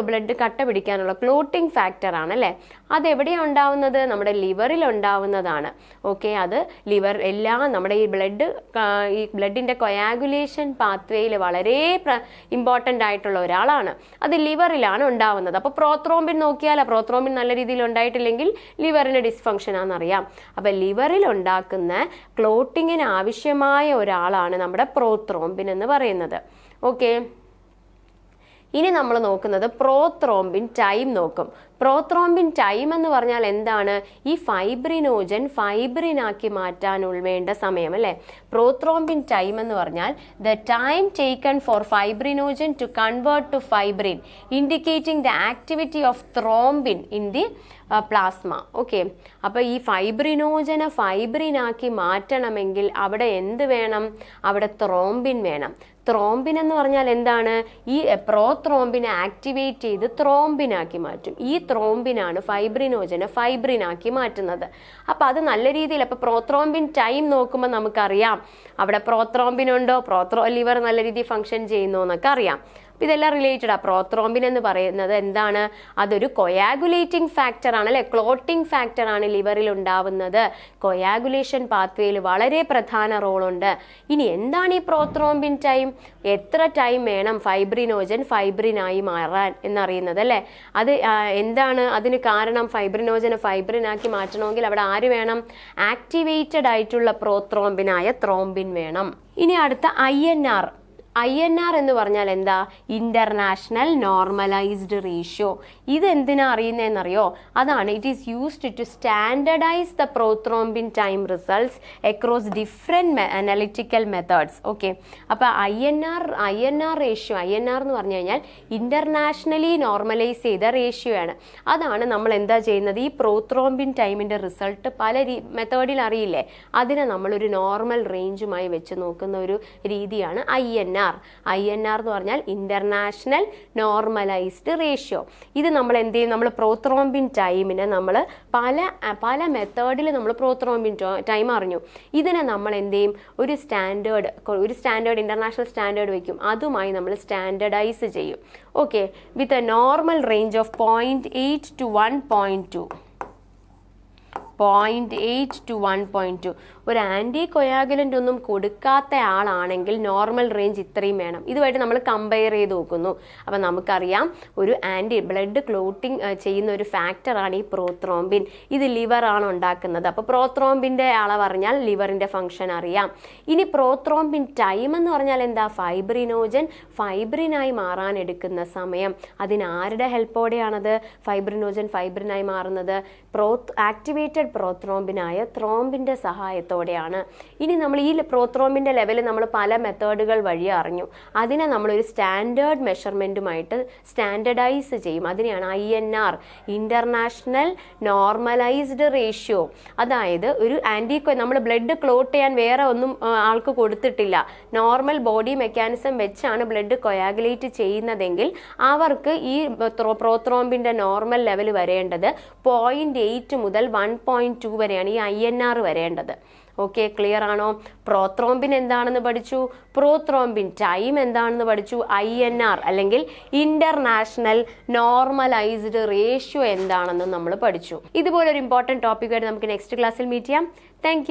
ബ്ലഡ് കട്ട പിടിക്കാനുള്ള ക്ലോട്ടിംഗ് ഫാക്ടർ ആണ് അല്ലേ? അതെവിടെയാണ് ഉണ്ടാവുന്നത്? നമ്മുടെ ലിവറിൽ ഉണ്ടാവുന്നതാണ്. ഓക്കെ, അത് ലിവർ എല്ലാം നമ്മുടെ ഈ ബ്ലഡിന്റെ കൊയാഗുലേഷൻ പാത്വേയിൽ വളരെ ഇമ്പോർട്ടൻ്റ് ആയിട്ടുള്ള ഒരാളാണ്. അത് ലിവറിലാണ് ഉണ്ടാവുന്നത്. അപ്പോൾ പ്രോത്രോംബിൻ നോക്കിയാൽ പ്രോത്രോംബിൻ നല്ല രീതിയിൽ ഉണ്ടായിട്ടില്ലെങ്കിൽ ലിവറിന് ഡിസ്ഫങ്ഷൻ ആണെന്നറിയാം. അപ്പം ലിവറിൽ ഉണ്ടാക്കുന്ന ക്ലോട്ടിങ്ങിന് ആവശ്യമായ ഒരാളാണ് നമ്മുടെ പ്രോത്രോംബിൻ എന്ന് പറയുന്നത്. ഓക്കെ, ഇനി നമ്മൾ നോക്കുന്നത് പ്രോത്രോംബിൻ ടൈം നോക്കും. പ്രോത്രോംബിൻ ടൈം എന്ന് പറഞ്ഞാൽ എന്താണ്? ഈ ഫൈബ്രിനോജൻ ഫൈബ്രിനാക്കി മാറ്റാൻ വേണ്ട സമയം അല്ലേ? പ്രോത്രോംബിൻ ടൈം എന്ന് പറഞ്ഞാൽ the time taken for fibrinogen to convert to fibrin indicating the activity of thrombin in the plasma. Okay, അപ്പോൾ ഈ ഫൈബ്രിനോജനെ ഫൈബ്രിനാക്കി മാറ്റണമെങ്കിൽ അവിടെ എന്ത് വേണം? അവിടെ ത്രോംബിൻ വേണം. ത്രോംബിൻ എന്ന് പറഞ്ഞാൽ എന്താണ്? ഈ പ്രോത്രോംബിനെ ആക്ടിവേറ്റ് ചെയ്ത് ത്രോംബിനാക്കി മാറ്റും. ഈ ത്രോംബിനാണ് ഫൈബ്രിനോജനെ ഫൈബ്രിനാക്കി മാറ്റുന്നത്. അപ്പോൾ അത് നല്ല രീതിയിൽ അപ്പോൾ പ്രോത്രോംബിൻ ടൈം നോക്കുമ്പോൾ നമുക്കറിയാം അവിടെ പ്രോത്രോംബിൻ ഉണ്ടോ, ലിവർ നല്ല രീതിയിൽ ഫങ്ഷൻ ചെയ്യുന്നോ എന്നൊക്കെ അറിയാം. ഇതെല്ലാം റിലേറ്റഡ് ആ. പ്രോത്രോംബിൻ എന്ന് പറയുന്നത് എന്താണ്? അതൊരു കൊയാഗുലേറ്റിംഗ് ഫാക്ടർ ആണ് അല്ലെ, ക്ലോട്ടിംഗ് ഫാക്ടർ ആണ് ലിവറിൽ ഉണ്ടാവുന്നത്. കൊയാഗുലേഷൻ പാത്വേയിൽ വളരെ പ്രധാന റോളുണ്ട്. ഇനി എന്താണ് ഈ പ്രോത്രോംബിൻ ടൈം? എത്ര ടൈം വേണം ഫൈബ്രിനോജൻ ഫൈബ്രിനായി മാറാൻ എന്നറിയുന്നത് അല്ലേ? അത് എന്താണ് അതിന് കാരണം? ഫൈബ്രിനോജനെ ഫൈബ്രിനാക്കി മാറ്റണമെങ്കിൽ അവിടെ ആര് വേണം? ആക്ടിവേറ്റഡ് ആയിട്ടുള്ള പ്രോത്രോംബിനായ ത്രോംബിൻ വേണം. ഇനി അടുത്ത INR. INR എന്ന് പറഞ്ഞാൽ എന്താ? International normalised ratio. ഇത് എന്തിനാ അറിയുന്നതെന്നറിയോ? അതാണ് it is used to standardise the prothrombin time results across different analytical methods. Okay, അപ്പോൾ INR റേഷ്യോ, INR എന്ന് പറഞ്ഞു കഴിഞ്ഞാൽ ഇന്റർനാഷണലി നോർമലൈസ് ചെയ്ത റേഷ്യോ ആണ്. അതാണ് നമ്മൾ എന്താ ചെയ്യുന്നത്? ഈ പ്രോത്രോംബിൻ ടൈമിന്റെ റിസൾട്ട് പല മെത്തേഡിൽ അറിയില്ലേ, അതിനെ നമ്മളൊരു നോർമൽ റേഞ്ചുമായി വെച്ച് നോക്കുന്ന ഒരു രീതിയാണ് INR. എന്ന് പറഞ്ഞാൽ ഇന്റർനാഷണൽ നോർമലൈസ്ഡ് റേഷ്യോ. ഇത് നമ്മൾ എന്ത് ചെയ്യും? നമ്മൾ പ്രോത്രോംബിൻ ടൈമിനെ നമ്മൾ പല മെത്തേഡിൽ നമ്മൾ പ്രോത്രോംബിൻ ടൈം അറിഞ്ഞു. ഇതിനെ നമ്മൾ എന്ത് ചെയ്യും? ഒരു സ്റ്റാൻഡേർഡ് ഇന്റർനാഷണൽ സ്റ്റാൻഡേർഡ് വെക്കും. അതുമായി നമ്മൾ സ്റ്റാൻഡർഡൈസ് ചെയ്യും. Okay, with a normal range of 0.8 to 1.2. 0.8 to 1.2. ഒരു ആൻറ്റി കൊയാഗുലൻ്റ് ഒന്നും കൊടുക്കാത്ത ആളാണെങ്കിൽ നോർമൽ റേഞ്ച് ഇത്രയും വേണം. ഇതുമായിട്ട് നമ്മൾ കമ്പയർ ചെയ്ത് നോക്കുന്നു. അപ്പം നമുക്കറിയാം ഒരു ബ്ലഡ് ക്ലോട്ടിങ് ചെയ്യുന്ന ഒരു ഫാക്ടറാണ് ഈ പ്രോത്രോംബിൻ. ഇത് ലിവറാണ് ഉണ്ടാക്കുന്നത്. അപ്പോൾ പ്രോത്രോംബിൻ്റെ അളവ് അറിഞ്ഞാൽ ലിവറിൻ്റെ ഫംഗ്ഷൻ അറിയാം. ഇനി പ്രോത്രോംബിൻ ടൈം എന്ന് പറഞ്ഞാൽ എന്താ? ഫൈബ്രിനോജൻ ഫൈബ്രിനായി മാറാൻ എടുക്കുന്ന സമയം. അതിന് ആരുടെ ഹെൽപ്പോടെയാണത് ഫൈബ്രിനോജൻ ഫൈബ്രിനായി മാറുന്നത്? ആക്ടിവേറ്റഡ് പ്രോത്രോംബിനായ ത്രോംബിൻ്റെ സഹായത്തോടെയാണ്. ഇനി നമ്മൾ ഈ പ്രോത്രോംബിൻ്റെ ലെവൽ നമ്മൾ പല മെത്തേഡുകൾ വഴി അറിഞ്ഞു. അതിനെ നമ്മളൊരു സ്റ്റാൻഡേർഡ് മെഷർമെൻറ്റുമായിട്ട് സ്റ്റാൻഡർഡൈസ് ചെയ്യും. അതിനെയാണ് INR, ഇന്റർനാഷണൽ നോർമലൈസ്ഡ് റേഷ്യോ. അതായത് ഒരു നമ്മൾ ബ്ലഡ് ക്ലോട്ട് ചെയ്യാൻ വേറെ ഒന്നും ആൾക്ക് കൊടുത്തിട്ടില്ല, നോർമൽ ബോഡി മെക്കാനിസം വെച്ചാണ് ബ്ലഡ് കൊയാഗുലേറ്റ് ചെയ്യുന്നതെങ്കിൽ അവർക്ക് ഈ പ്രോത്രോംബിൻ്റെ നോർമൽ ലെവൽ വരേണ്ടത് 0.8 മുതൽ 1.2 വരെയാണ് ഈ INR വരേണ്ടത്. ഓക്കെ, ക്ലിയർ ആണോ? പ്രോത്രോംബിൻ എന്താണെന്ന് പഠിച്ചു, പ്രോത്രോംബിൻ ടൈം എന്താണെന്ന് പഠിച്ചു, INR അല്ലെങ്കിൽ ഇന്റർനാഷണൽ നോർമലൈസ്ഡ് റേഷ്യോ എന്താണെന്ന് നമ്മൾ പഠിച്ചു. ഇതുപോലൊരു ഇമ്പോർട്ടൻറ്റ് ടോപ്പിക്കായിട്ട് നമുക്ക് നെക്സ്റ്റ് ക്ലാസ്സിൽ മീറ്റ് ചെയ്യാം. താങ്ക്